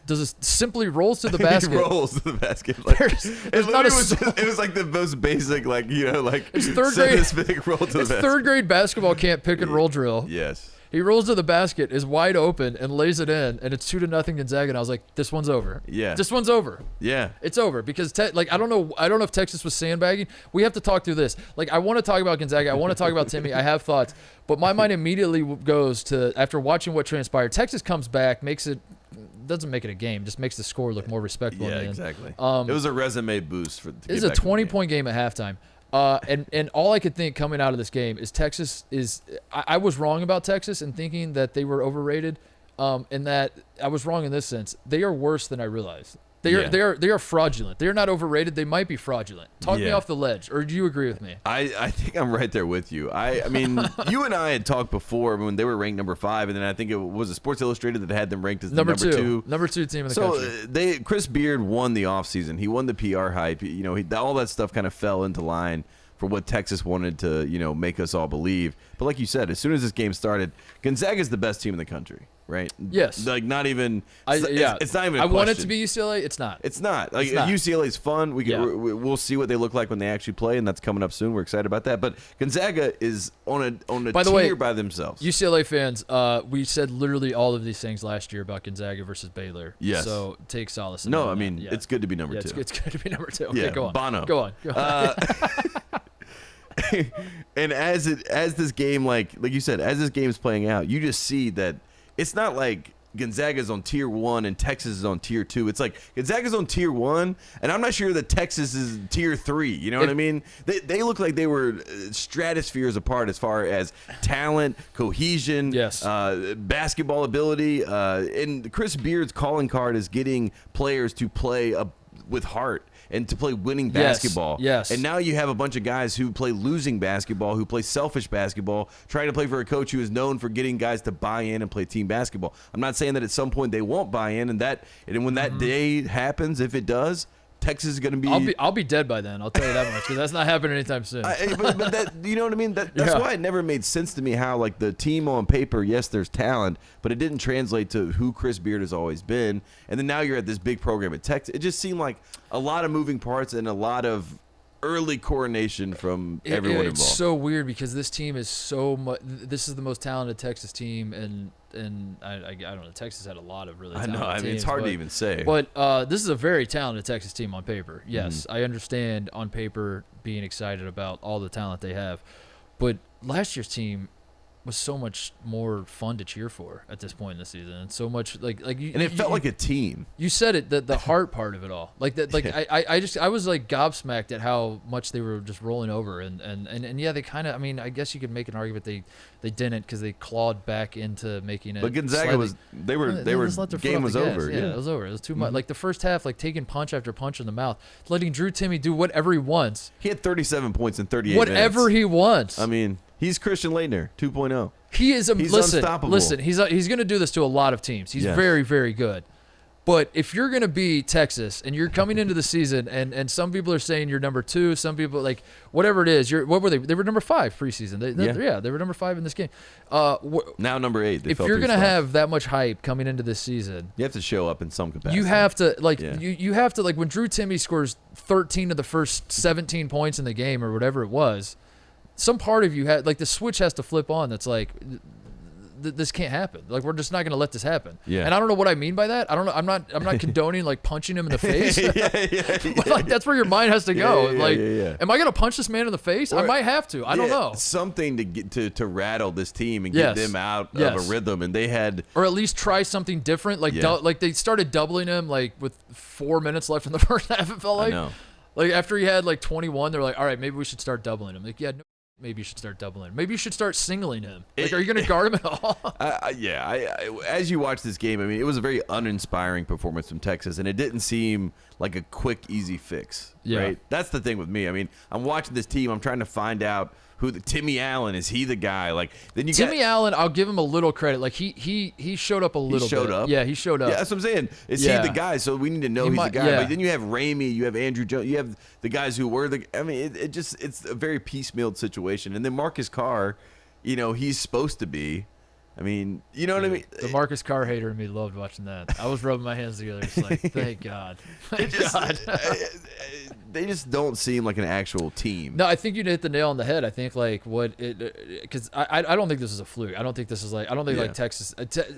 Simply rolls to the basket. He rolls to the basket. Like, it was like the most basic, it's third grade. Roll to the basket. Third grade basketball camp pick and roll drill. Yes. He rolls to the basket, is wide open, and lays it in, and it's 2-0 Gonzaga. And I was like, this one's over. Yeah. This one's over. Yeah. It's over because I don't know if Texas was sandbagging. We have to talk through this. Like, I want to talk about Gonzaga. I want to talk about Timme. I have thoughts, but my mind immediately goes to, after watching what transpired, Texas comes back, doesn't make it a game, just makes the score look more respectful. Yeah, exactly. It was a resume boost. It was a 20-point game at halftime. And all I could think coming out of this game is Texas is – I was wrong about Texas in thinking that they were overrated, and that I was wrong in this sense. They are worse than I realized. They are fraudulent. They are not overrated. They might be fraudulent. Talk me off the ledge, or do you agree with me? I think I'm right there with you. I mean, you and I had talked before when they were ranked number 5, and then I think it was Sports Illustrated that had them ranked as the number 2. Number 2 team in the country. So Chris Beard won the offseason. He won the PR hype. All that stuff kind of fell into line for what Texas wanted to, make us all believe. But like you said, as soon as this game started, Gonzaga is the best team in the country, right? Yes. Like, not even it's not even a I question. want it to be UCLA. It's not. It's not. Like, UCLA is fun. We'll see what they look like when they actually play, and that's coming up soon. We're excited about that. But Gonzaga is on a tier by themselves. UCLA fans, we said literally all of these things last year about Gonzaga versus Baylor. Yes. So take solace in that. No, that. I mean, it's good to be number 2. It's good to be number 2. Okay, go on. Bono. Go on. And as this game, like you said, as this game's playing out, you just see that it's not like Gonzaga's on tier 1 and Texas is on tier 2. It's like Gonzaga's on tier 1, and I'm not sure that Texas is tier 3. You know what I mean? They look like they were stratospheres apart as far as talent, cohesion, basketball ability. And Chris Beard's calling card is getting players to play with heart and to play winning basketball. Yes. And now you have a bunch of guys who play losing basketball, who play selfish basketball, trying to play for a coach who is known for getting guys to buy in and play team basketball. I'm not saying that at some point they won't buy in, and when that day happens, if it does, Texas is going to be. I'll be dead by then. I'll tell you that much, because that's not happening anytime soon. But that, you know what I mean? That's why it never made sense to me how, like, the team on paper, yes, there's talent, but it didn't translate to who Chris Beard has always been. And then now you're at this big program at Texas. It just seemed like a lot of moving parts and a lot of early coronation from everyone involved. It's so weird because this team is so much. This is the most talented Texas team, and I don't know. Texas had a lot of really talented teams. It's hard to even say. But this is a very talented Texas team on paper. Yes, I understand on paper being excited about all the talent they have, but last year's team was so much more fun to cheer for at this point in the season, and so much like it felt like a team. You said it, the heart part of it all, like that. Like I was like gobsmacked at how much they were just rolling over, and they kind of. I mean, I guess you could make an argument they didn't, because they clawed back into making it. But Gonzaga game was over. Yeah, it was over. It was too much. Like the first half, like taking punch after punch in the mouth, letting Drew Timme do whatever he wants. He had 37 points in 38 whatever minutes. He wants. I mean, he's Christian Laettner 2.0. He is he's unstoppable. Listen, he's going to do this to a lot of teams. He's very, very good. But if you're going to be Texas and you're coming into the season, and some people are saying you're number 2, some people, like, whatever it is, what were they? They were number 5 preseason. They were number 5 in this game. Now number 8. If you're going to have that much hype coming into this season, you have to show up in some capacity. You have to, like, you have to, like, when Drew Timme scores 13 of the first 17 points in the game or whatever it was, some part of you had, like, the switch has to flip on. That's like, this can't happen. Like, we're just not going to let this happen. Yeah. And I don't know what I mean by that. I don't know. I'm not condoning, like, punching him in the face. But, like, that's where your mind has to go. Am I going to punch this man in the face? I might have to. I don't know. Something to get to rattle this team and get them out of a rhythm. And they had, or at least try something different. Like, like they started doubling him, like, with 4 minutes left in the first half. It felt like. I know. Like, after he had, like, 21, they're like, all right, maybe we should start doubling him. Like, no. Maybe you should start doubling. Maybe you should start singling him. Like, are you going to guard him at all? As you watch this game, I mean, it was a very uninspiring performance from Texas, and it didn't seem like a quick, easy fix. Yeah. Right? That's the thing with me. I mean, I'm watching this team. I'm trying to find out who Timme Allen is. He the guy? Like, then you Timme Allen, I'll give him a little credit. Like, he showed up a little bit. He showed up. Yeah, he showed up. Yeah, that's what I'm saying. Is he the guy? So we need to know he's the guy. Yeah. But then you have Ramey, you have Andrew Jones, you have the guys who were the. I mean, it's a very piecemealed situation. And then Marcus Carr, he's supposed to be I mean, you know what I mean? The Marcus Carr hater in me loved watching that. I was rubbing my hands together. It's like, thank God. Thank God. They just don't seem like an actual team. No, I think you hit the nail on the head. I think because I don't think this is a fluke. I don't think this is like Texas.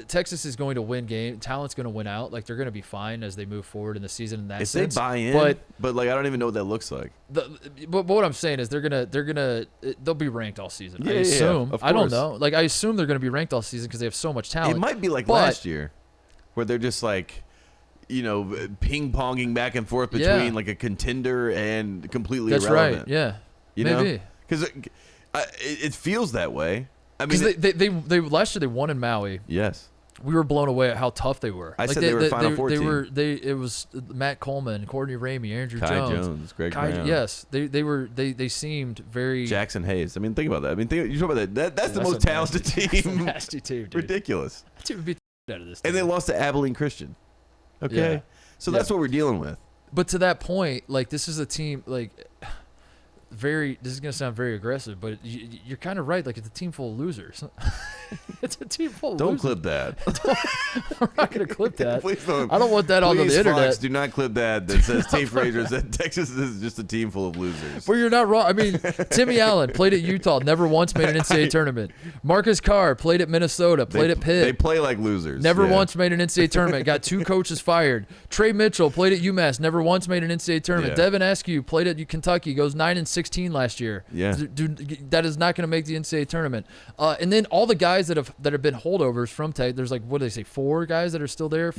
Texas is going to win game. Talent's going to win out. Like they're going to be fine as they move forward in the season in that if sense. They buy in, but like I don't even know what that looks like. But what I'm saying is they'll be ranked all season. Yeah, I assume. of I don't course. know. Like I assume they're going to be ranked all season because they have so much talent. It might be like last year, where they're just like, ping ponging back and forth between like a contender and completely irrelevant. That's right. Yeah. Maybe because it feels that way. I mean, they last year they won in Maui. Yes. We were blown away at how tough they were. I said they were Final Four team. It was Matt Coleman, Courtney Ramey, Andrew Kai Jones, Greg Brown. Yes, they seemed very Jackson Hayes. I mean, think about that. I mean, you talk about that. That's the most talented team. That's a nasty team, dude. Ridiculous. That team would be out of this team. And they lost to Abilene Christian. Okay, yeah. So that's what we're dealing with. But to that point, like this is a team like. This is going to sound very aggressive, but you're kind of right. Like, it's a team full of losers. It's a team full of losers. Don't clip that. We're not going to clip that. Please don't. I don't want that on the internet. Fox, do not clip that says Tate Frazier said Texas is just a team full of losers. But you're not wrong. I mean, Timmy Allen played at Utah, never once made an NCAA tournament. Marcus Carr played at Minnesota, played at Pitt. They play like losers. Never once made an NCAA tournament. Got 2 coaches fired. Trey Mitchell played at UMass, never once made an NCAA tournament. Yeah. Devin Askew played at Kentucky, goes 9-16 last year. Yeah. Dude, that is not going to make the NCAA tournament. And then all the guys that have been holdovers from Tech, there's like, what do they say, 4 guys that are still there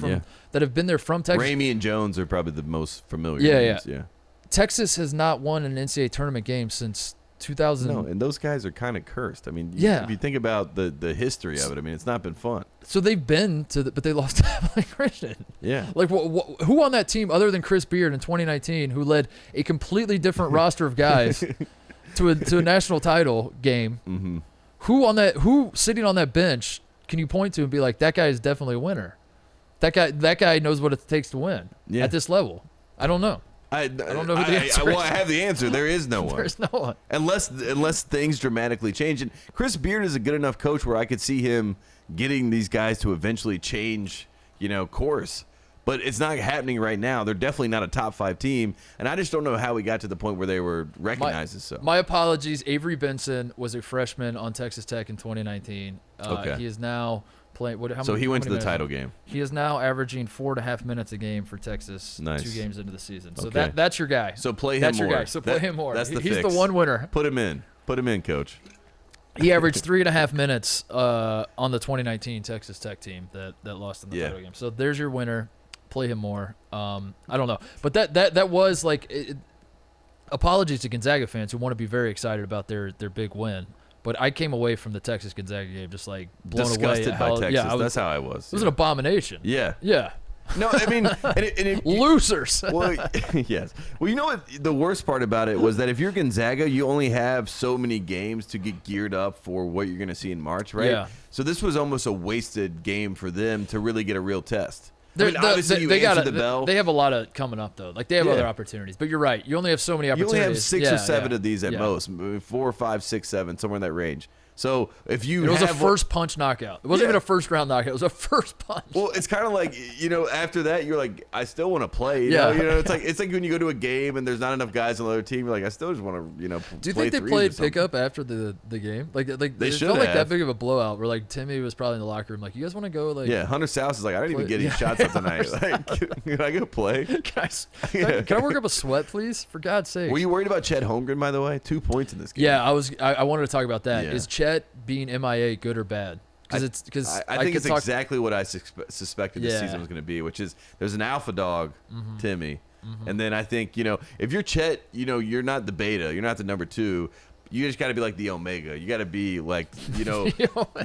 that have been there from Texas. Ramey and Jones are probably the most familiar names. Yeah. Texas has not won an NCAA tournament game since 2000. No, and those guys are kind of cursed. I mean, if you think about the history of it, I mean, it's not been fun. So they've been but they lost to Abilene Christian. Yeah. Like, who on that team other than Chris Beard in 2019, who led a completely different roster of guys to a national title game? Mm-hmm. Who sitting on that bench can you point to and be like, that guy is definitely a winner? That guy knows what it takes to win at this level. I don't know. I don't know who the answer is. I have the answer. There is no one. There's no one. Unless things dramatically change. And Chris Beard is a good enough coach where I could see him getting these guys to eventually change, course. But it's not happening right now. They're definitely not a top 5 team. And I just don't know how we got to the point where they were recognized as so. My apologies. Avery Benson was a freshman on Texas Tech in 2019. Okay. He is now playing. He went to the title game. He is now averaging 4.5 minutes a game for Texas. Nice. 2 games into the season. So Okay. that's your guy. So play him that's more. Your guy. So play him more. That's the He's fix. the one winner. Put him in. Put him in, coach. He averaged 3.5 minutes on the 2019 Texas Tech team that lost in the title game. So there's your winner. Play him more. I don't know, but that was like. Apologies to Gonzaga fans who want to be very excited about their big win, but I came away from the Texas Gonzaga game just like blown Disgusted away. by Texas. Yeah, that's how I was. It was an abomination. Yeah. Yeah. No, I mean, and losers. Well, yes. Well, you know what? The worst part about it was that if you're Gonzaga, you only have so many games to get geared up for what you're going to see in March, right? Yeah. So this was almost a wasted game for them to really get a real test. Obviously you answered the bell. They have a lot of coming up though. Like they have other opportunities, but you're right. You only have so many opportunities. You only have 6 or 7 of these at most. 4, 5, 6, 7, somewhere in that range. So if you it was a first punch knockout. It wasn't even a first round knockout. It was a first punch. Well, it's kind of like after that you're like, I still want to play. You know, it's like when you go to a game and there's not enough guys on the other team. You're like, I still just want to Do you think they played pickup after the game? Like they should felt like that big of a blowout. Where like Timmy was probably in the locker room. Like, you guys want to go? Like Hunter South is like, I didn't even get any shots up tonight. Like, can I go play? Guys, can I work up a sweat, please? For God's sake. Were you worried about Chet Holmgren, by the way? 2 points in this game. Yeah, I was. I wanted to talk about that. Yeah. Is Chet being MIA good or bad? I think it's exactly what I suspected the season was going to be, which is there's an alpha dog, Timme, and then I think if you're Chet, you're not the beta, you're not the number 2. You just got to be like the omega. You got to be like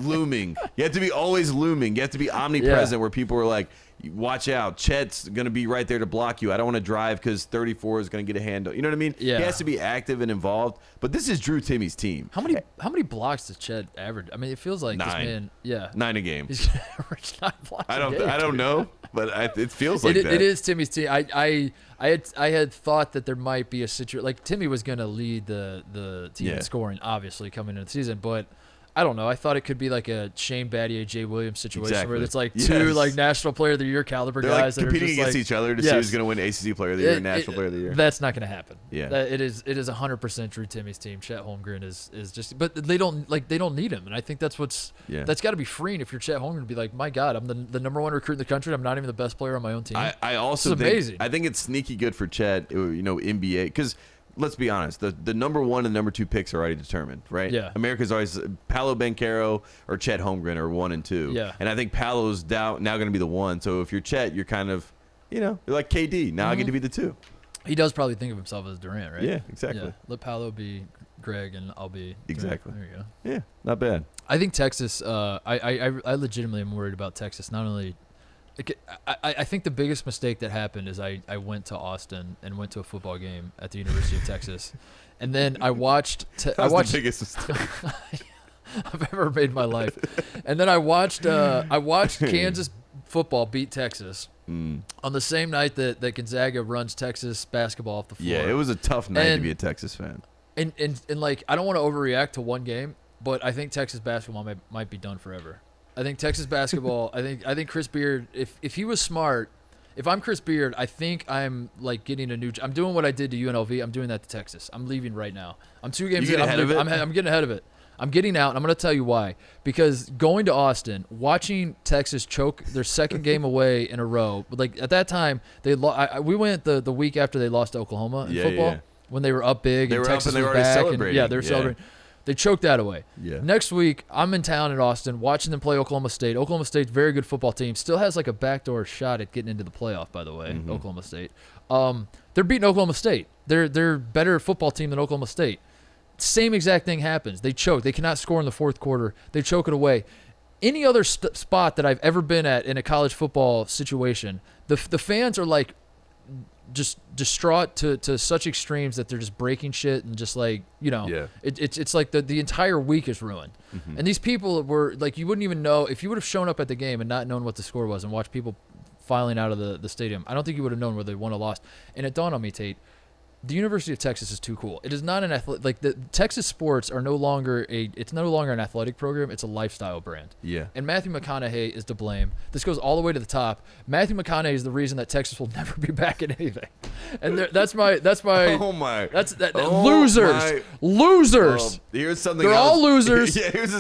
looming. You have to be always looming. You have to be omnipresent where people are like, watch out, Chet's going to be right there to block you. I don't want to drive because 34 is going to get a handle. You know what I mean? Yeah. He has to be active and involved. But this is Drew Timme's team. How many blocks does Chet average? I mean, it feels like 9. This man, 9 a game. He's going to average 9 blocks I a game. I don't know, but it feels like that. It is Timmy's team. I had thought that there might be a situation like Timme was going to lead the team in scoring, obviously coming into the season, but I don't know. I thought it could be like a Shane Battier, Jay Williams situation where it's like Yes. two like National Player of the Year caliber They're guys like that are competing just against like, each other to see who's going to win ACC Player of the Year and National Player of the Year. That's not going to happen. Yeah. It is 100% Drew Timme's team. Chet Holmgren is just, but they don't need him, and I think that's that's got to be freeing if you're Chet Holmgren to be like, my God, I'm the number one recruit in the country. I'm not even the best player on my own team. I also think amazing. I think it's sneaky good for Chet, NBA, because let's be honest, the number 1 and number 2 picks are already determined, right? Yeah. America's always Paolo Banchero or Chet Holmgren are 1 and 2. Yeah. And I think Paolo's now going to be the 1. So if you're Chet, you're kind of, you're like KD. Now I get to be the 2. He does probably think of himself as Durant, right? Yeah, exactly. Yeah. Let Paolo be Greg, and I'll be exactly. Durant. There you go. Yeah, not bad. I think Texas. I legitimately am worried about Texas. Not only, I think the biggest mistake that happened is I went to Austin and went to a football game at the University of Texas, and then I watched. The biggest mistake I've ever made in my life, and then I watched Kansas football beat Texas on the same night that Gonzaga runs Texas basketball off the floor. Yeah, it was a tough night to be a Texas fan. And like, I don't want to overreact to one game, but I think Texas basketball might be done forever. I think Texas basketball. I think Chris Beard. If he was smart, if I'm Chris Beard, I think I'm like getting a new. I'm doing what I did to UNLV. I'm doing that to Texas. I'm leaving right now. I'm 2 games in. I'm getting ahead of it. I'm getting out, and I'm going to tell you why. Because going to Austin, watching Texas choke their second game away in a row, like at that time, we went the week after they lost to Oklahoma in football when they were up big. They and were Texas up and they were was already back, celebrating. And, they were celebrating. They choked that away. Yeah. Next week, I'm in town in Austin watching them play Oklahoma State. Oklahoma State's very good football team. Still has like a backdoor shot at getting into the playoff, by the way, Oklahoma State. They're beating Oklahoma State. They're better football team than Oklahoma State. Same exact thing happens. They choke. They cannot score in the fourth quarter. They choke it away. Any other spot that I've ever been at in a college football situation, the fans are like just distraught to such extremes that they're just breaking shit and just like, it's like the entire week is ruined. And these people were like, you wouldn't even know if you would have shown up at the game and not known what the score was and watched people filing out of the stadium. I don't think you would have known whether they won or lost. And it dawned on me, Tate, the University of Texas is too cool. It is not an the Texas sports are no longer an athletic program. It's a lifestyle brand. Yeah. And Matthew McConaughey is to blame. This goes all the way to the top. Matthew McConaughey is the reason that Texas will never be back in anything. And that's my oh my losers. Here's something They're else. all losers. Yeah, here's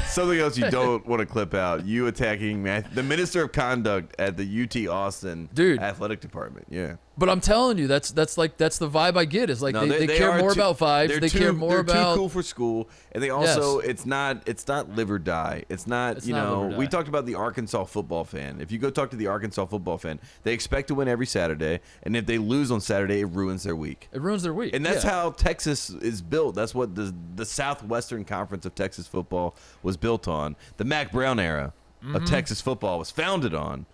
something else you don't want to clip out. You attacking the Minister of Conduct at the UT Austin athletic department. Yeah. But I'm telling you, that's the vibe I get. Is like they care more about vibes. They care more about. They're too cool for school, and they also it's not live or die. It's not we talked about the Arkansas football fan. If you go talk to the Arkansas football fan, they expect to win every Saturday, and if they lose on Saturday, it ruins their week. It ruins their week, and that's how Texas is built. That's what the Southwestern Conference of Texas football was built on. The Mac Brown era of Texas football was founded on.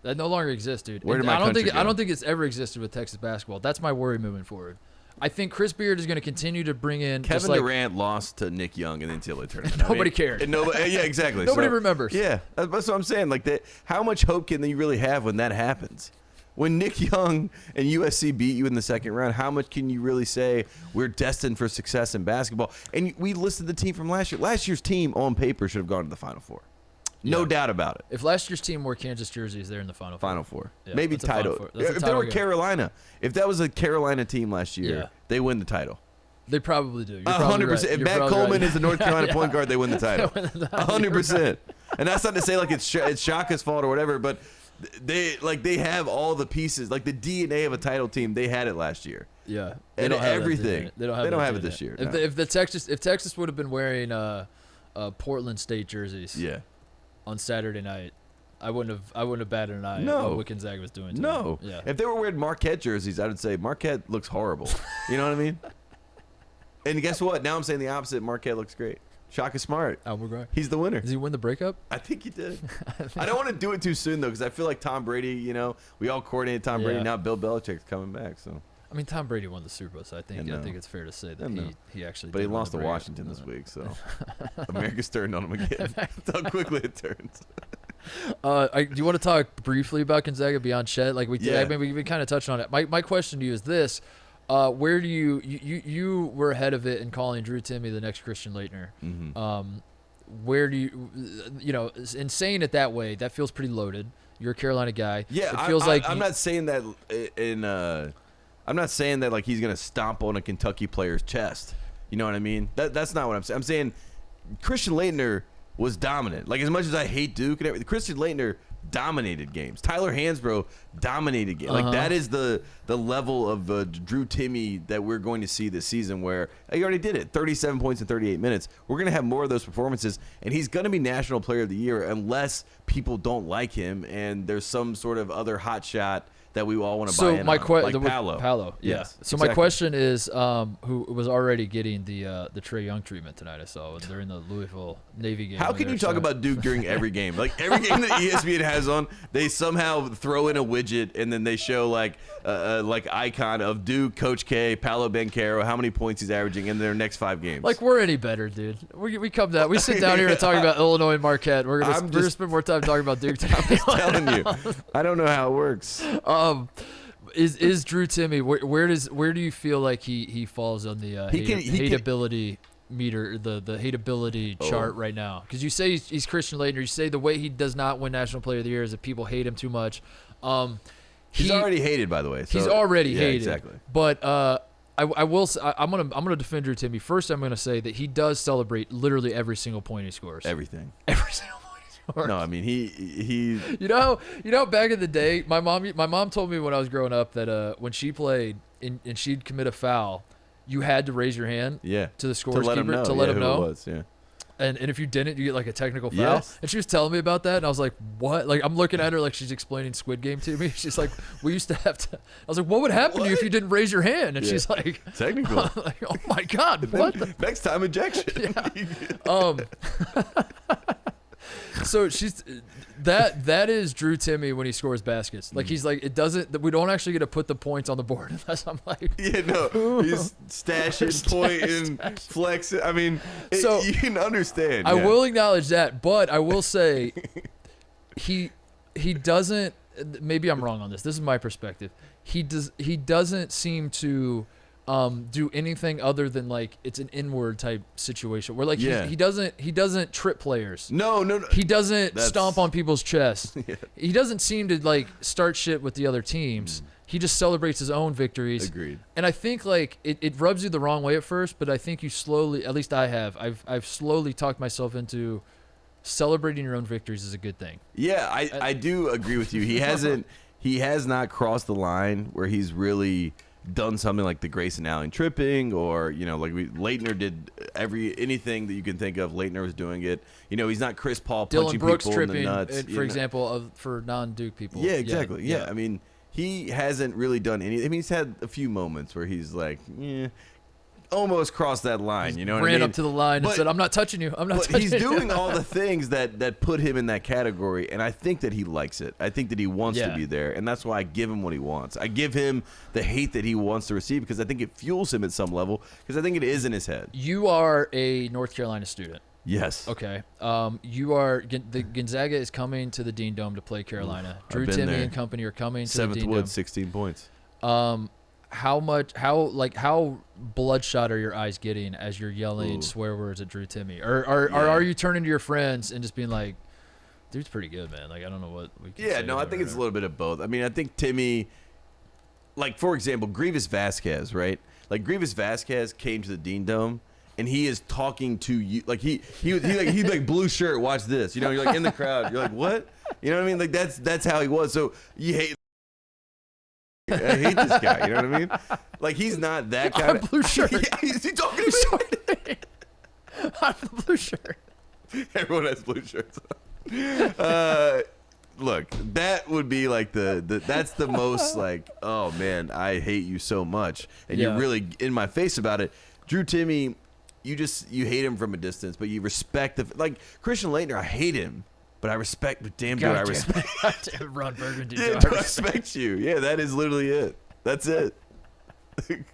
That no longer exists, dude. Where did my country go? I don't think it's ever existed with Texas basketball. That's my worry moving forward. I think Chris Beard is going to continue to bring in. Kevin Durant lost to Nick Young in the NCAA tournament. Nobody cared. Yeah, exactly. Nobody remembers. Yeah, that's what I'm saying. Like that, how much hope can you really have when that happens? When Nick Young and USC beat you in the second round, how much can you really say we're destined for success in basketball? And we listed the team from last year. Last year's team on paper should have gone to the Final Four. No doubt about it. If last year's team wore Kansas jerseys, they're in the Final Four. Final Four. Yeah, maybe title. If they were Carolina, if that was a Carolina team last year, they win the title. They probably do. 100%. If Matt Coleman is the North Carolina point guard, they win the title. 100%. And that's not to say like it's Shaka's fault or whatever, but they have all the pieces, like the DNA of a title team. They had it last year. Yeah. And everything. They don't have it this year. If Texas would have been wearing Portland State jerseys. Yeah. On Saturday night, I wouldn't have batted an eye at what Gonzaga was doing to them. Yeah. If they were wearing Marquette jerseys, I would say Marquette looks horrible. You know what I mean? And guess what? Now I'm saying the opposite. Marquette looks great. Shaka Smart. He's the winner. Does he win the breakup? I think he did. I don't want to do it too soon, though, because I feel like Tom Brady, we all coordinated Tom Brady. Now Bill Belichick's coming back. So. I mean, Tom Brady won the Super Bowl, so I think it's fair to say that he actually. But he lost to Washington this week, so America's turned on him again. That's how quickly it turns. Do you want to talk briefly about Gonzaga beyond Chet? Like we kind of touched on it. My question to you is this: where do you were ahead of it in calling Drew Timme the next Christian Laettner? where do in saying it that way, that feels pretty loaded. You're a Carolina guy. Yeah, it feels like I'm not saying that I'm not saying that like he's gonna stomp on a Kentucky player's chest. You know what I mean? That's not what I'm saying. I'm saying Christian Laettner was dominant. Like, as much as I hate Duke and everything, Christian Laettner dominated games. Tyler Hansbrough dominated games. Like, that is the level of Drew Timme that we're going to see this season, where he already did it. 37 points in 38 minutes. We're going to have more of those performances, and he's going to be National Player of the Year unless people don't like him and there's some sort of other hot shot that we all want to buy in on, like Paolo. Yeah. Yes, so my question is, who was already getting the Trae Young treatment tonight? I saw during the Louisville Navy game. How can you talk about Duke during every game? Like, every game that ESPN has on, they somehow throw in a widget and then they show like icon of Duke, Coach K, Paolo Banchero, how many points he's averaging in their next 5 games. Like, we're any better, dude. We sit down here and talk about Illinois and Marquette. We're gonna spend more time talking about Duke tonight. I'm just telling you, I don't know how it works. Is Drew Timme, where do you feel like he falls on the hateability meter, the hateability chart right now? Because you say he's Christian Laettner. You say the way he does not win National Player of the Year is that people hate him too much. He's already hated, by the way. So, he's already hated. Exactly. But I will. I'm gonna defend Drew Timme. First, I'm gonna say that he does celebrate literally every single point he scores. Everything. Every single point. No, I mean he. You know, back in the day, my mom told me when I was growing up that when she played and she'd commit a foul, you had to raise your hand. Yeah. To the scorekeeper to let him know who it was. Yeah. And if you didn't, you get like a technical foul. Yes. And she was telling me about that, and I was like, "What?" Like, I'm looking at her like she's explaining Squid Game to me. She's like, "We used to have to." I was like, "What would happen to you if you didn't raise your hand?" And she's like, "Technical." Like, oh my God, what? Next time, ejection. Yeah. So that is Drew Timme when he scores baskets. Like, he's like, we don't actually get to put the points on the board unless I'm like, yeah, no, he's stashing, pointing, flexing. I mean, you can understand. I will acknowledge that, but I will say he doesn't. Maybe I'm wrong on this. This is my perspective. He doesn't seem to do anything other than like it's an inward type situation where like he doesn't trip players. No. He doesn't stomp on people's chests. Yeah. He doesn't seem to like start shit with the other teams. He just celebrates his own victories. Agreed. And I think like it rubs you the wrong way at first, but I think you slowly, at least I have, I've slowly talked myself into celebrating your own victories is a good thing. Yeah, I do agree with you. He has not crossed the line where he's really done something like the Grayson Allen tripping, or like Laettner did anything that you can think of. Laettner was doing it. He's not Chris Paul punching Brooks people tripping, in the nuts. for example, for non-Duke people. Yeah, exactly. Yeah. I mean, he hasn't really done any. I mean, he's had a few moments where he's like, almost crossed that line. You know what I mean? Ran up to the line and said, "I'm not touching you. I'm not touching you." But he's doing all the things that put him in that category, and I think that he likes it. I think that he wants to be there, and that's why I give him what he wants. I give him the hate that he wants to receive because I think it fuels him at some level, because I think it is in his head. You are a North Carolina student. Yes. Okay. You are the Gonzaga is coming to the Dean Dome to play Carolina. Drew Timme and company are coming to the Dean Dome. 16 points. How bloodshot are your eyes getting as you're yelling swear words at Drew Timme? Or are you turning to your friends and just being like, dude's pretty good, man. Like, I don't know what we can say. I think it's a little bit of both. I mean, I think Timme, like, for example, Grievous Vasquez, right? Like, Grievous Vasquez came to the Dean Dome, and he is talking to you. Like, he like, blue shirt, watch this. You're like in the crowd. You're like, what? You know what I mean? Like, that's how he was. So you hate. I hate this guy. You know what I mean? Like, he's not that kind of blue shirt. Yeah, is he talking to me? I'm the blue shirt. Everyone has blue shirts on. Look, that would be like that's the most like, oh man, I hate you so much, and you're really in my face about it. Drew Timme, you hate him from a distance, but you respect like Christian Laettner. I hate him. But I respect, damn dude, I respect. Ron Burgundy. Yeah, I respect you. Yeah, that is literally it. That's it. Moving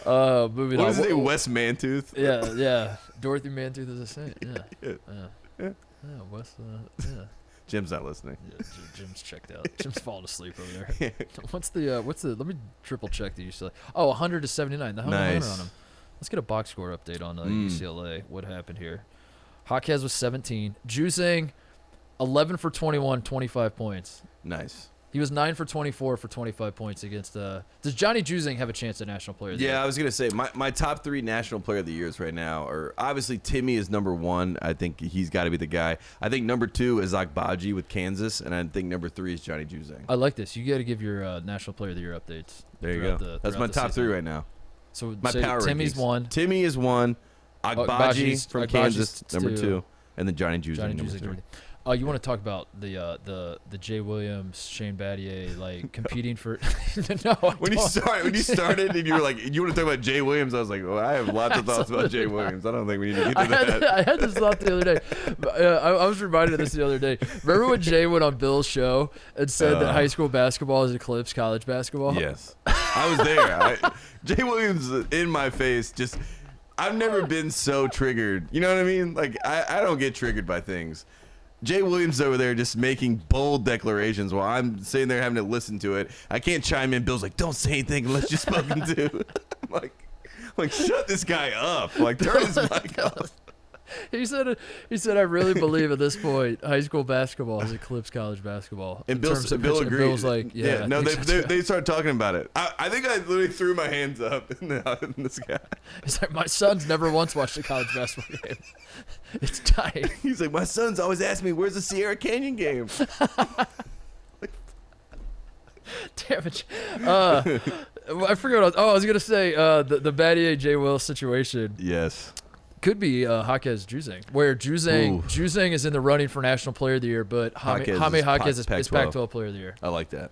on. What is his name? Wes Mantooth? Yeah. Dorothy Mantooth is a saint. Yeah. Wes. Yeah. Jim's not listening. Yeah, Jim's checked out. Jim's falling asleep over there. What's the? Let me triple check the UCLA. Oh, 100 to 79. The 100 on him. Let's get a box score update on UCLA. What happened here? Hawkes was 17. Juzang, 11 for 21, 25 points. Nice. He was 9 for 24 for 25 points against does Johnny Juzang have a chance at National Player of the Year? Yeah, I was going to say, my top 3 National Player of the Years right now are obviously Timme is number 1. I think he's got to be the guy. I think number 2 is Agbaji with Kansas, and I think number 3 is Johnny Juzang. I like this. You got to give your National Player of the Year updates. There you go. That's my top 3 right now. So my power Timmy's rankings. 1. Timme is 1. Agbaji from Kansas, number 2. And then Johnny Juzang, number 3. You want to talk about the Jay Williams, Shane Battier, like competing for? No, when you started and you were like, you want to talk about Jay Williams? I was like, well, I have lots of thoughts about Jay Williams. I don't think we need to get to that. I had this thought the other day. I was reminded of this the other day. Remember when Jay went on Bill's show and said that high school basketball has eclipsed college basketball? Yes, I was there. Jay Williams in my face. Just, I've never been so triggered. You know what I mean? Like I don't get triggered by things. Jay Williams over there just making bold declarations while I'm sitting there having to listen to it. I can't chime in. Bill's like, don't say anything unless you're spoken to. I'm like, shut this guy up. Like, turn his mic off. He said, I really believe at this point high school basketball has eclipsed college basketball. And Bill agreed. Bill's like, yeah. No, they started talking about it. I think I literally threw my hands up in this guy. He's like, my son's never once watched a college basketball game. It's tight. He's like, my son's always asking me, where's the Sierra Canyon game? Damn it. I forgot. I was going to say the Battier Jay Will situation. Yes. Could be Hawkes Juzang, where Juzang is in the running for National Player of the Year, but Jaime Hawkes is Pac-12 Player of the Year. I like that.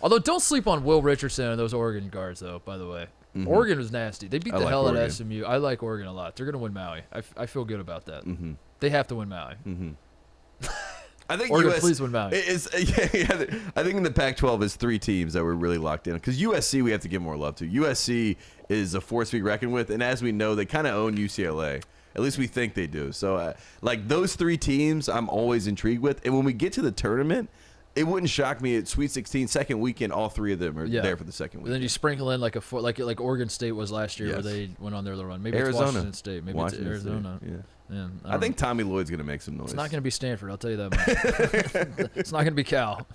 Although, don't sleep on Will Richardson and those Oregon guards, though, by the way. Mm-hmm. Oregon was nasty. They beat the hell out of SMU. I like Oregon a lot. They're going to win Maui. I feel good about that. Mm-hmm. They have to win Maui. Mm-hmm. I think Oregon, please win Maui. I think in the Pac-12 is 3 teams that were really locked in. Because USC, we have to give more love to. USC is a force to be reckoned with, and as we know, they kind of own UCLA. At least we think they do. So, like, those 3 teams I'm always intrigued with. And when we get to the tournament, it wouldn't shock me at Sweet 16, second weekend, all 3 of them are there for the second weekend. And then you sprinkle in like like Oregon State was last year where they went on their little run. Maybe Arizona. It's Washington State. Maybe it's Arizona. State. Yeah. Yeah, I think Tommy Lloyd's going to make some noise. It's not going to be Stanford, I'll tell you that much. It's not going to be Cal.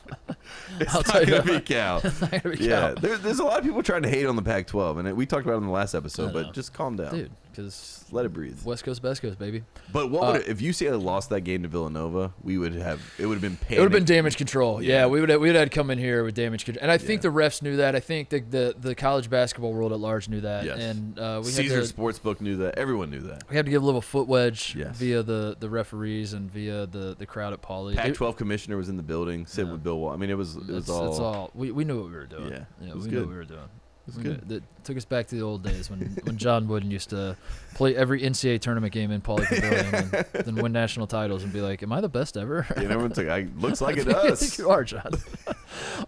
It's not going to be Cal. It's not going to be Cal. Cal. There's a lot of people trying to hate on the Pac-12, and we talked about it in the last episode, but just calm down. Dude, because let it breathe. West Coast, Best Coast, baby. But what would if UCLA lost that game to Villanova, it would have been panic. It would have been damage control. Yeah, we would have come in here with damage control. And I think the refs knew that. I think the college basketball world at large knew that. Yes. And we Caesar had Sportsbook knew that. Everyone knew that. We had to give a little foot wedge via the referees and via the crowd at Pauley. Pac-12 commissioner was in the building, sitting with Bill Wall. I mean, it was all. We knew what we were doing. Yeah, we knew what we were doing. It was good. It took us back to the old days when John Wooden used to play every NCAA tournament game in Pauley Pavilion and then win national titles and be like, "Am I the best ever?" And everyone's like, "Looks like it does." I think you are, John.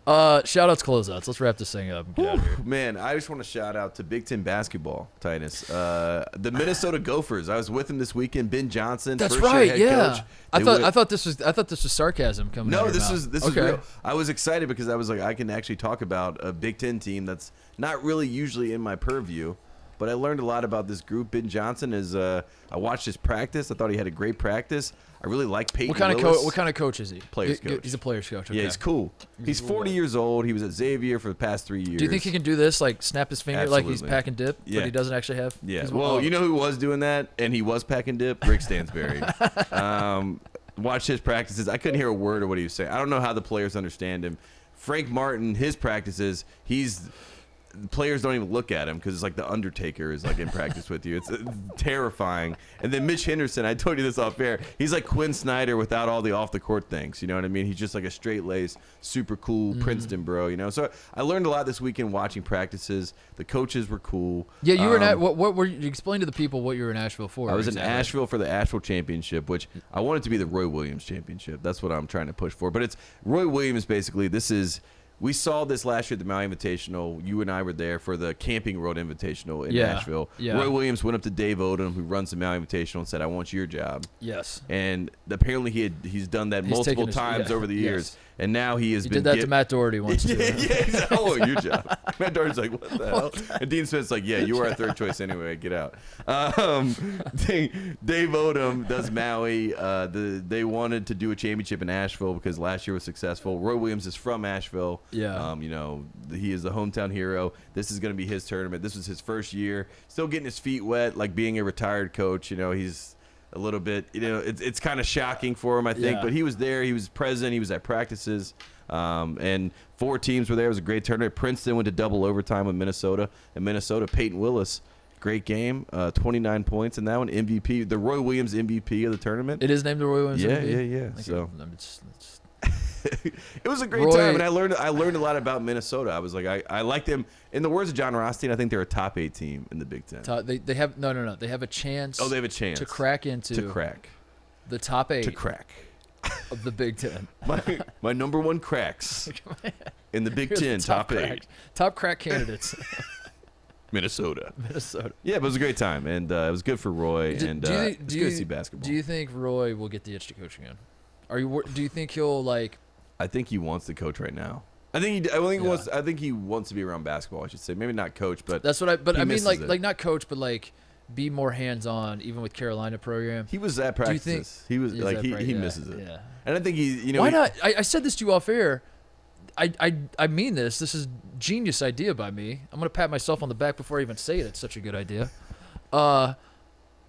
Shoutouts, closeouts. Let's wrap this thing up. And get out of here. Man, I just want to shout out to Big Ten basketball, Titus. The Minnesota Gophers. I was with them this weekend. Ben Johnson. That's first right. year head Yeah. coach. I thought this was sarcasm coming. No, out of your this mouth. is real. I was excited because I was like, I can actually talk about a Big Ten team that's not really usually in my purview, but I learned a lot about this group. Ben Johnson is. I watched his practice. I thought he had a great practice. I really like Peyton Willis. What kind of coach is he? Players coach. He's a players coach. Okay. Yeah, he's cool. He's 40 years old. He was at Xavier for the past 3 years. Do you think he can do this? Like snap his finger like he's pack and dip, but he doesn't actually have? Yeah. Well, you know who was doing that, and he was pack and dip? Rick Stansberry. Watched his practices. I couldn't hear a word of what he was saying. I don't know how the players understand him. Frank Martin, his practices, players don't even look at him because it's like the Undertaker is like in practice with you. It's terrifying. And then Mitch Henderson, I told you this off air. He's like Quinn Snyder without all the off the court things. You know what I mean? He's just like a straight laced, super cool Princeton bro. You know. So I learned a lot this weekend watching practices. The coaches were cool. Yeah, you were in. What were you? Explain to the people what you were in Asheville for. I was in Asheville for the Asheville Championship, which I want it to be the Roy Williams Championship. That's what I'm trying to push for. But it's Roy Williams basically. We saw this last year at the Maui Invitational. You and I were there for the Camping Road Invitational in Nashville. Yeah. Roy Williams went up to Dave Odom, who runs the Maui Invitational, and said, "I want your job." Yes. And apparently he's done that multiple times over the years. Yes. And now he has He been did that to Matt Doherty once, too. He's like, oh, your job. Matt Doherty's like, what the hell? And Dean Smith's like, yeah, you were our third choice anyway. Get out. Dave Odom does Maui. They wanted to do a championship in Asheville because last year was successful. Roy Williams is from Asheville. Yeah. He is the hometown hero. This is going to be his tournament. This was his first year. Still getting his feet wet, like being a retired coach. He's a little bit, it's kind of shocking for him, I think. Yeah. But he was there. He was present. He was at practices. And 4 teams were there. It was a great tournament. Princeton went to double overtime with Minnesota. And Minnesota, Peyton Willis, great game. 29 points in that one. MVP, the Roy Williams MVP of the tournament. It is named the Roy Williams MVP? Yeah. Okay. So It's it was a great time, and I learned a lot about Minnesota. I was like, I like them. In the words of John Rothstein, I think they're a top 8 team in the Big Ten. They have no. They have a chance. Oh, they have a chance to crack into the top 8 of the Big Ten. My number one cracks in the Big Ten, top 8. Top crack candidates. Minnesota. Yeah, but it was a great time, and it was good for Roy, and it's good to see basketball. Do you think Roy will get the itch to coach again? Do you think he'll like? I think he wants to coach right now. I think he wants to be around basketball. I should say, maybe not coach, but that's what I mean, like not coach, but like be more hands on, even with Carolina program. He was at practice. Do you think he was like he misses it? Yeah. And I think why not? I said this to you off air. I mean this. This is genius idea by me. I'm gonna pat myself on the back before I even say it. It's such a good idea.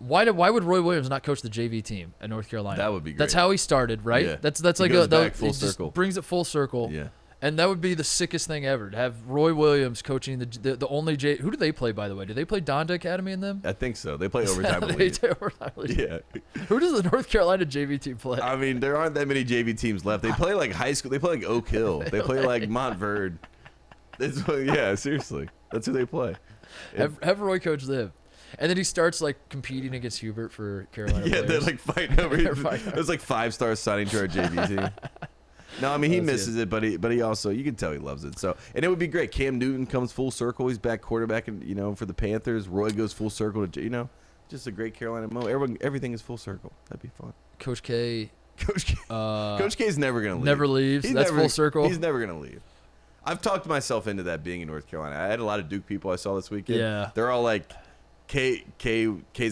Why would Roy Williams not coach the JV team at North Carolina? That would be great. That's how he started, right? Yeah. That's like full circle. Just brings it full circle. Yeah. And that would be the sickest thing ever to have Roy Williams coaching the only Who do they play, by the way? Do they play Donda Academy in them? I think so. They play overtime They league. play overtime league. Yeah. Who does the North Carolina JV team play? I mean, there aren't that many JV teams left. They play like high school. They play like Oak Hill. They play like Montverde. Yeah, seriously. That's who they play. Have Roy coach them. And then he starts like competing against Hubert for Carolina. Yeah, players. they're like fighting over. There's like 5 stars signing to our JV team. No, I mean he misses it, but he also, you can tell he loves it. So, and it would be great. Cam Newton comes full circle. He's back quarterback, and for the Panthers. Roy goes full circle to just a great Carolina moment. Everything is full circle. That'd be fun. Coach K. Coach K is never gonna leave. Never leaves. That's full circle. He's never gonna leave. I've talked myself into that being in North Carolina. I had a lot of Duke people I saw this weekend. Yeah, they're all like, K's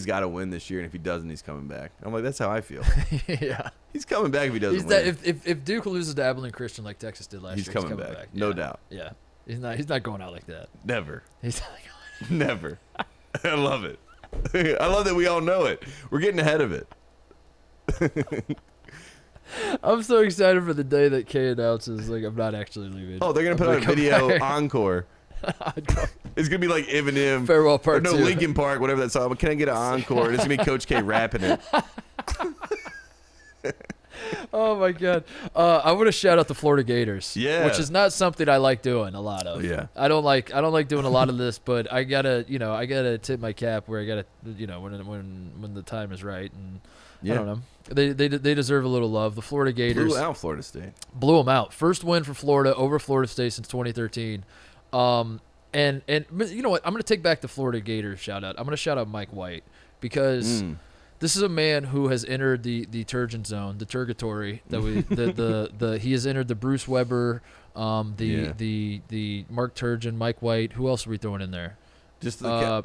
got to win this year, and if he doesn't, he's coming back. I'm like, that's how I feel. Yeah, he's coming back if he doesn't win. If Duke loses to Abilene Christian like Texas did last year, he's coming back. No doubt. Yeah, he's not going out like that. Never. He's not going. Never. I love it. I love that we all know it. We're getting ahead of it. I'm so excited for the day that Kay announces like I'm not actually leaving. Oh, they're gonna put out a video encore. It's gonna be like Eminem, Farewell Part 2. Linkin Park, whatever that song. But can I get an encore? And it's gonna be Coach K rapping it. Oh my God! I want to shout out the Florida Gators. Yeah, which is not something I like doing a lot of. Yeah, I don't like doing a lot of this, but I gotta tip my cap where I gotta when the time is right, and I don't know. They deserve a little love. The Florida Gators blew out Florida State. Blew them out. First win for Florida over Florida State since 2013. And you know what? I'm going to take back the Florida Gators shout out. I'm going to shout out Mike White because this is a man who has entered the Turgeon zone, the Turgatory that we he has entered the Bruce Weber, the Mark Turgeon, Mike White. Who else are we throwing in there? Just I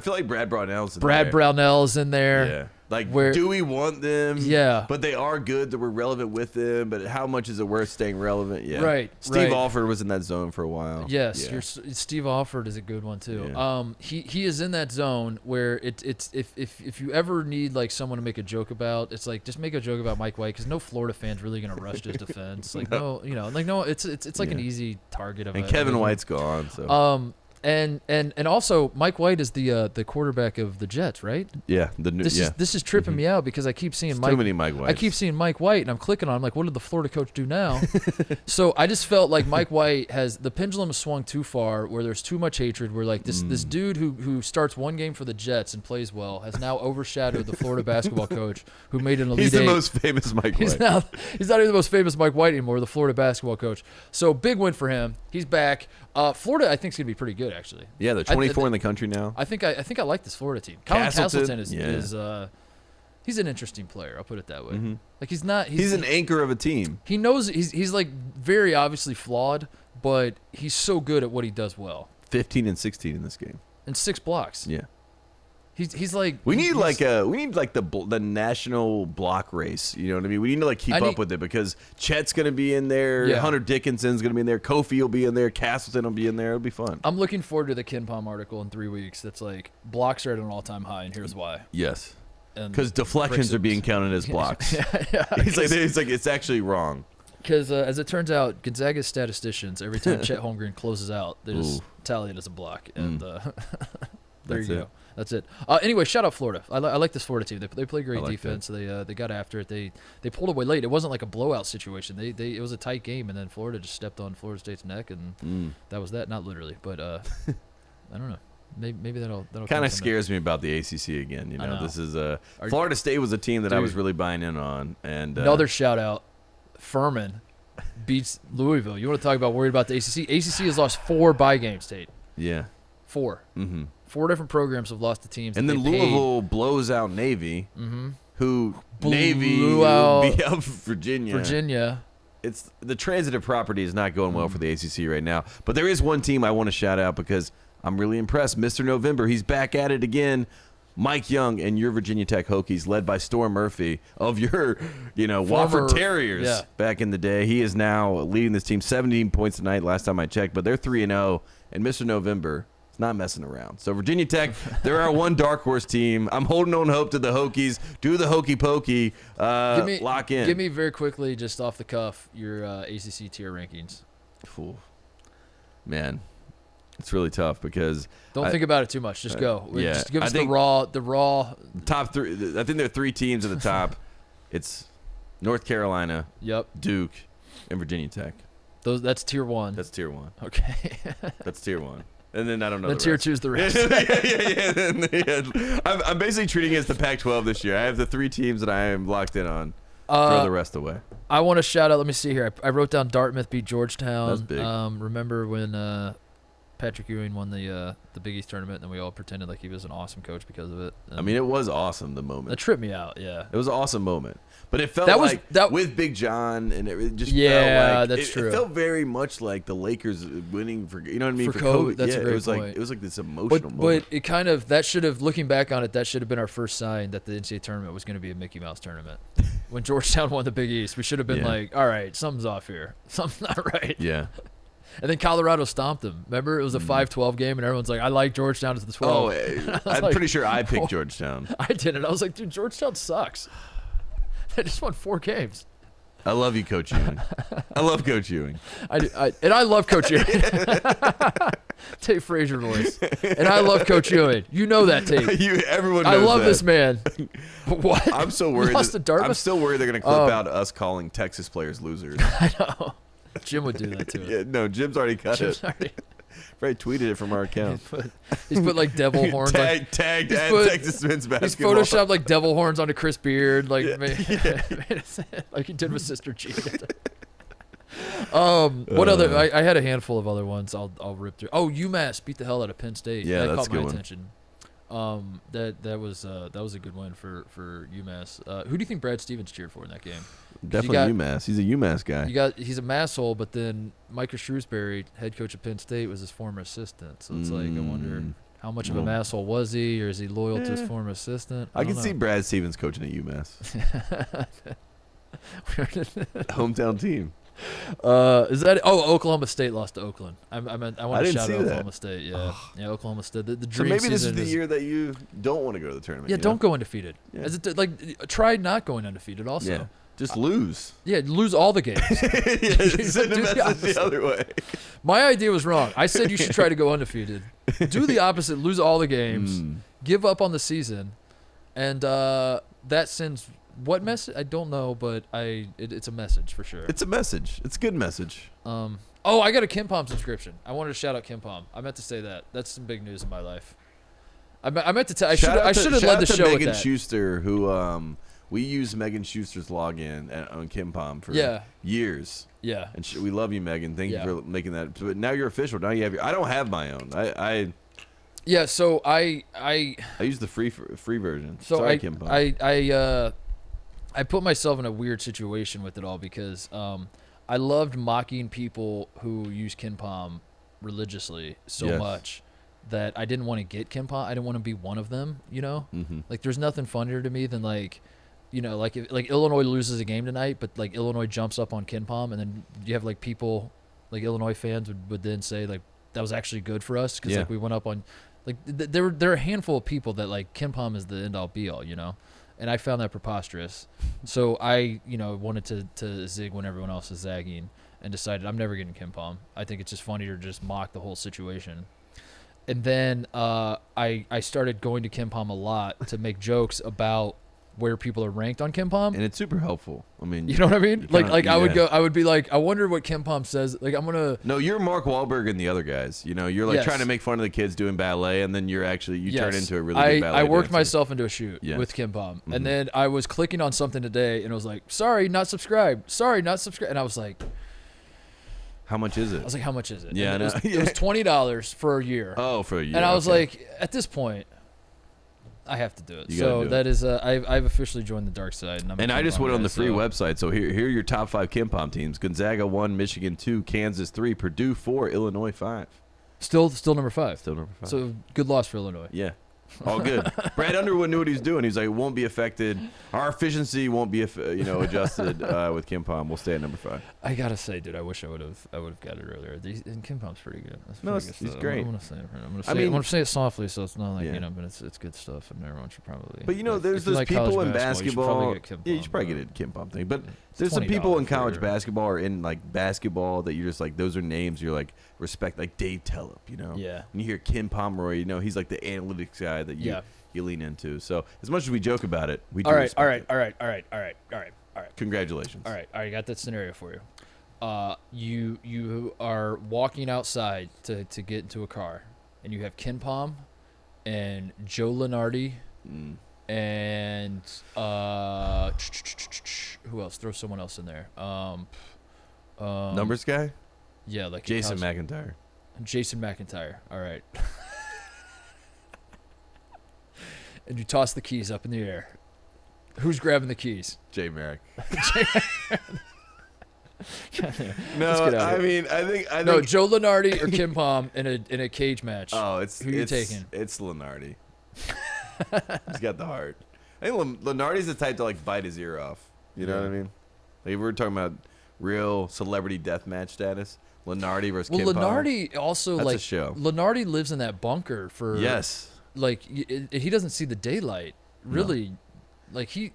feel like Brad Brownell's in there. Brad Brownell's in there. Yeah. Like, do we want them? Yeah. But they are good that we're relevant with them. But how much is it worth staying relevant? Yeah. Right. Steve Alford was in that zone for a while. Yes. Yeah. Steve Alford is a good one too. Yeah. He is in that zone where it's if you ever need like someone to make a joke about, it's like just make a joke about Mike White because no Florida fan's really gonna rush to his defense. Like it's like an easy target of. And Kevin White's gone. So. And also Mike White is the quarterback of the Jets, right? Yeah. This is tripping me out because I keep seeing too many Mike Whites. I keep seeing Mike White and I'm clicking on. I'm like, what did the Florida coach do now? So I just felt like Mike White has the pendulum has swung too far, where there's too much hatred. Where like this dude who starts one game for the Jets and plays well has now overshadowed the Florida basketball coach who made an Elite He's the Eight. most famous Mike White. He's not even the most famous Mike White anymore. The Florida basketball coach. So big win for him. He's back. Florida, I think, is gonna be pretty good actually. Yeah, they're 24 in the country now. I think I like this Florida team. Colin Castleton is He's an interesting player. I'll put it that way. Mm-hmm. Like he's not. He's an anchor of a team. He knows he's like very obviously flawed, but he's so good at what he does well. 15 and 16 in this game. And 6 blocks. Yeah. He's like we need the national block race. You know what I mean? We need to like keep up with it because Chet's gonna be in there. Yeah. Hunter Dickinson's gonna be in there. Kofi will be in there. Castleton will be in there. It'll be fun. I'm looking forward to the KenPom article in 3 weeks. That's like blocks are at an all-time high, and here's why. Yes. Because deflections are being counted as blocks. yeah. He's like it's actually wrong. Because as it turns out, Gonzaga's statisticians, every time Chet Holmgren closes out, they just tally it as a block, and there you go. That's it. Anyway, shout out Florida. I like this Florida team. They play great defense. They got after it. They pulled away late. It wasn't like a blowout situation. It was a tight game, and then Florida just stepped on Florida State's neck, and that was that. Not literally, but I don't know. Maybe that'll kind of scares me about the ACC again. You know, this is Florida State was a team that I was really buying in on, and another shout out, Furman beats Louisville. You want to talk about worried about the ACC? ACC has lost 4 bye games, Tate. Yeah, 4. Mm-hmm. 4 different programs have lost to teams. And then Louisville blows out Navy, who Navy blew will out be out Virginia. It's the transitive property is not going well for the ACC right now. But there is one team I want to shout out because I'm really impressed. Mr. November, he's back at it again. Mike Young and your Virginia Tech Hokies, led by Storm Murphy of your, Wofford Terriers back in the day. He is now leading this team 17 points tonight last time I checked, but they're 3-0. And Mr. November is not messing around. So Virginia Tech, they're our one dark horse team. I'm holding on hope to the Hokies. Do the hokey pokey. Lock in. Give me very quickly, just off the cuff, your ACC tier rankings. Ooh. Man. It's really tough because don't think about it too much. Just go. Yeah, just give us the raw top 3. I think there are 3 teams at the top. It's North Carolina, Duke, and Virginia Tech. That's tier 1. That's tier 1. Okay. That's tier 1. And then I don't know. Then tier 2 is the rest. yeah. I'm basically treating it as the Pac-12 this year. I have the 3 teams that I am locked in on. Throw the rest away. I want to shout out. Let me see here. I wrote down Dartmouth beat Georgetown. That's big. Remember when Patrick Ewing won the Big East tournament, and we all pretended like he was an awesome coach because of it. I mean, it was awesome, the moment. It tripped me out, yeah. It was an awesome moment. But it felt with Big John, and it just felt like that's true. It felt very much like the Lakers winning for, you know what I mean? For Kobe. That's a great point. It was like this emotional moment. But it kind of, looking back on it, that should have been our first sign that the NCAA tournament was going to be a Mickey Mouse tournament. When Georgetown won the Big East, we should have been like, all right, something's off here. Something's not right. Yeah. And then Colorado stomped them. Remember, it was a 5-12 game, and everyone's like, I like Georgetown as the 12. Oh, I'm pretty sure I picked Georgetown. I didn't. I was like, dude, Georgetown sucks. They just won 4 games. I love you, Coach Ewing. I love Coach Ewing. I love Coach Ewing. Tate Frazier voice. And I love Coach Ewing. You know that, Tate. Everyone knows I love that. this man. What? I'm so worried. I'm still worried they're going to clip out us calling Texas players losers. I know. Jim would do that to it. Yeah, no, Jim's already cut it. Right, tweeted it from our account. He's put like devil horns. Tagged Texas men's basketball. He's photoshopped like devil horns onto Chris Beard, like like he did with Sister Jean. What other? I had a handful of other ones. I'll rip through. Oh, UMass beat the hell out of Penn State. Yeah, that that's caught my a good attention. That was a good win for UMass. Who do you think Brad Stevens cheered for in that game? Definitely UMass. He's a UMass guy. He's a masshole, but then Micah Shrewsbury, head coach of Penn State, was his former assistant. So it's like I wonder how much of a masshole was he, or is he loyal to his former assistant? I can see Brad Stevens coaching at UMass. Hometown team. Is that? Oh, Oklahoma State lost to Oakland. I want to shout out Oklahoma State. Yeah, yeah, Oklahoma State. The dream. So maybe this is the year that you don't want to go to the tournament. Yeah, don't go undefeated. Yeah. Try not going undefeated. Also, yeah. Just lose. Yeah, lose all the games. Send a message the other way. My idea was wrong. I said you should try to go undefeated. Do the opposite. Lose all the games. Give up on the season, and that sends. What message? I don't know, but it's a message for sure. It's a message. It's a good message. I got a KenPom subscription. I wanted to shout out KenPom. I meant to say that. That's some big news in my life. I meant to tell. I should have led the show with that. Megan Schuster, who we used Megan Schuster's login on KenPom for years. Yeah. And we love you, Megan. Thank you for making that. But now you're official. Now you have your. I don't have my own. Yeah, so I use the free version. So Sorry, Kim Pom. I put myself in a weird situation with it all because I loved mocking people who use KenPom religiously so much that I didn't want to get KenPom. I didn't want to be one of them, you know? Mm-hmm. Like, there's nothing funnier to me than, like, you know, like, if, like Illinois loses a game tonight, but, like, Illinois jumps up on KenPom, and then you have, like, people, like, Illinois fans would then say, like, that was actually good for us because, like, we went up on, like, there are a handful of people that, like, KenPom is the end-all, be-all, you know? And I found that preposterous. So I, you know, wanted to zig when everyone else is zagging and decided I'm never getting KenPom. I think it's just funnier to just mock the whole situation. And then I started going to KenPom a lot to make jokes about where people are ranked on KenPom. And it's super helpful. I mean, you know what I mean? Like I would be like, I wonder what KenPom says. Like I'm gonna. No, you're Mark Wahlberg and the other guys. You know, you're like trying to make fun of the kids doing ballet, and then you're actually turn into a really good ballet I worked dancer. myself into a shoot with KenPom, and then I was clicking on something today, and it was like, sorry, not subscribed. Sorry, not subscribed. And I was like, how much is it? I was like, how much is it? Yeah, and it was $20 for a year. Oh, for a year. And I was like, at this point, I have to do it. So that is, I've officially joined the dark side. And I just went on the free website. So here are your top 5 KenPom teams: Gonzaga 1, Michigan 2, Kansas 3, Purdue 4, Illinois 5. Still number 5. Still number 5. So good loss for Illinois. Yeah. All good. Brad Underwood knew what he was doing. He's like, it won't be affected. Our efficiency won't be, adjusted with KenPom. We'll stay at number 5. I gotta say, dude, I wish I would have got it earlier. And KenPom's pretty good. He's great. I'm gonna say it softly, so it's not like but it's good stuff, and everyone should probably. But there's those people in basketball. You should probably get a KenPom thing. But there's some people in college basketball or in like basketball that you're just like, those are names you're like respect, like Dave Tellup, Yeah. And you hear Ken Pomeroy, he's like the analytics guy that you lean into. So as much as we joke about it, we do. All right. Congratulations. All right. I got that scenario for you. You are walking outside to get into a car, and you have KenPom and Joe Lunardi and who else? Throw someone else in there. Numbers guy? Yeah, like Jason McIntyre. Jason McIntyre. All right. And you toss the keys up in the air. Who's grabbing the keys? Jay Merrick. No, I think no, Joe Lunardi or KenPom in a cage match. Oh, who are you taking? It's Lunardi. He's got the heart. I think Lunardi's the type to like bite his ear off. You know what I mean? Like we're talking about real celebrity deathmatch status. Lunardi versus KenPom. Lunardi also That's like a show. Lunardi lives in that bunker for like he doesn't see the daylight. Really, like he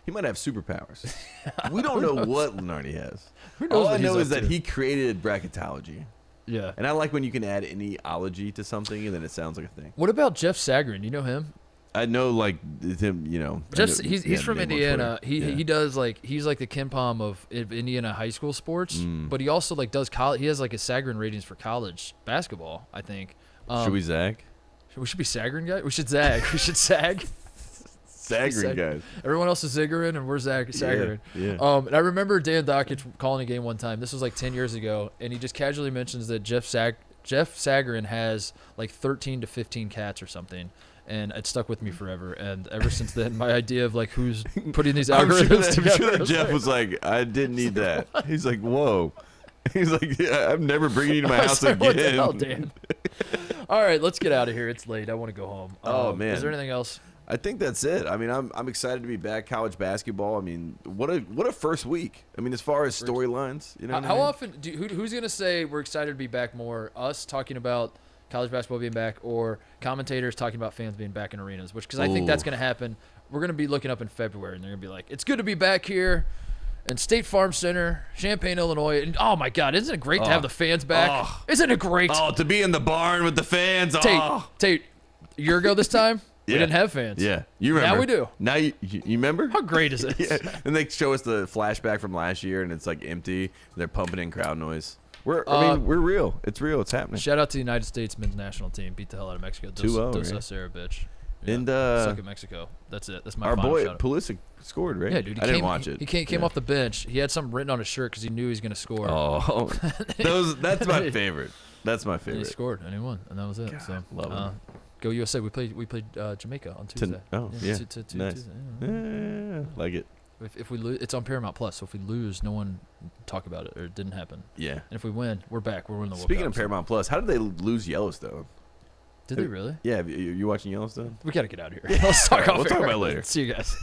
might have superpowers. We don't know what Lunardi has. Who knows All I know is that to? he created bracketology. Yeah. And I like when you can add any ology to something and then it sounds like a thing. What about Jeff Sagarin? You know him? I know like him, He's from Indiana. He does like he's like the KenPom of Indiana high school sports, but he also like does college. He has like a Sagarin ratings for college basketball, I think. Should we zag? We should be Sagarin guys. We should zag. We should sag. Sagarin guys. Everyone else is Ziggerin and we're Sagarin. Yeah. And I remember Dan Dockich calling a game one time. This was like 10 years ago, and he just casually mentions that Jeff Sagarin has like 13 to 15 cats or something. And it stuck with me forever. And ever since then, my idea of like who's putting these algorithms together. I'm sure Jeff was like, I didn't need that. He's like, whoa. He's like, yeah, I'm never bringing you to my house again. What the hell, Dan? All right, let's get out of here. It's late. I want to go home. Oh man, is there anything else? I think that's it. I mean, I'm excited to be back. College basketball. I mean, what a first week. I mean, as far as storylines, how often who's gonna say we're excited to be back more? Us talking about college basketball being back, or commentators talking about fans being back in arenas? Because I think that's gonna happen. We're gonna be looking up in February, and they're gonna be like, "It's good to be back here." And State Farm Center, Champaign, Illinois. And, oh, my God, isn't it great to have the fans back? Isn't it great? Oh, to be in the barn with the fans. Tate, a year ago this time, we didn't have fans. Yeah, you remember. Now we do. Now you remember? How great is it? Yeah. And they show us the flashback from last year, and it's like empty. They're pumping in crowd noise. We're real. It's real. It's happening. Shout out to the United States men's national team. Beat the hell out of Mexico. 2-0. Dos Sarah, bitch. Yeah. And suck at Mexico. That's it. That's my our final boy shout-out. Pulisic scored, right? Yeah, dude. I didn't watch it. He came off the bench. He had something written on his shirt because he knew he was going to score. Oh, that's my favorite. That's my And favorite. he scored and he won, and that was it. God, So love him. go USA. We played Jamaica on Tuesday. Yeah. Nice. Nice. Yeah, like it. If we lose, it's on Paramount Plus. So if we lose, no one talk about it or it didn't happen. Yeah. And if we win, we're back. We're winning the World Speaking Cup. of Paramount Plus, how did they lose Yellowstone? Did they really? Yeah, you watching Yellowstone? We got to get out of here. Let's talk off We'll talk air. about it later. See you guys.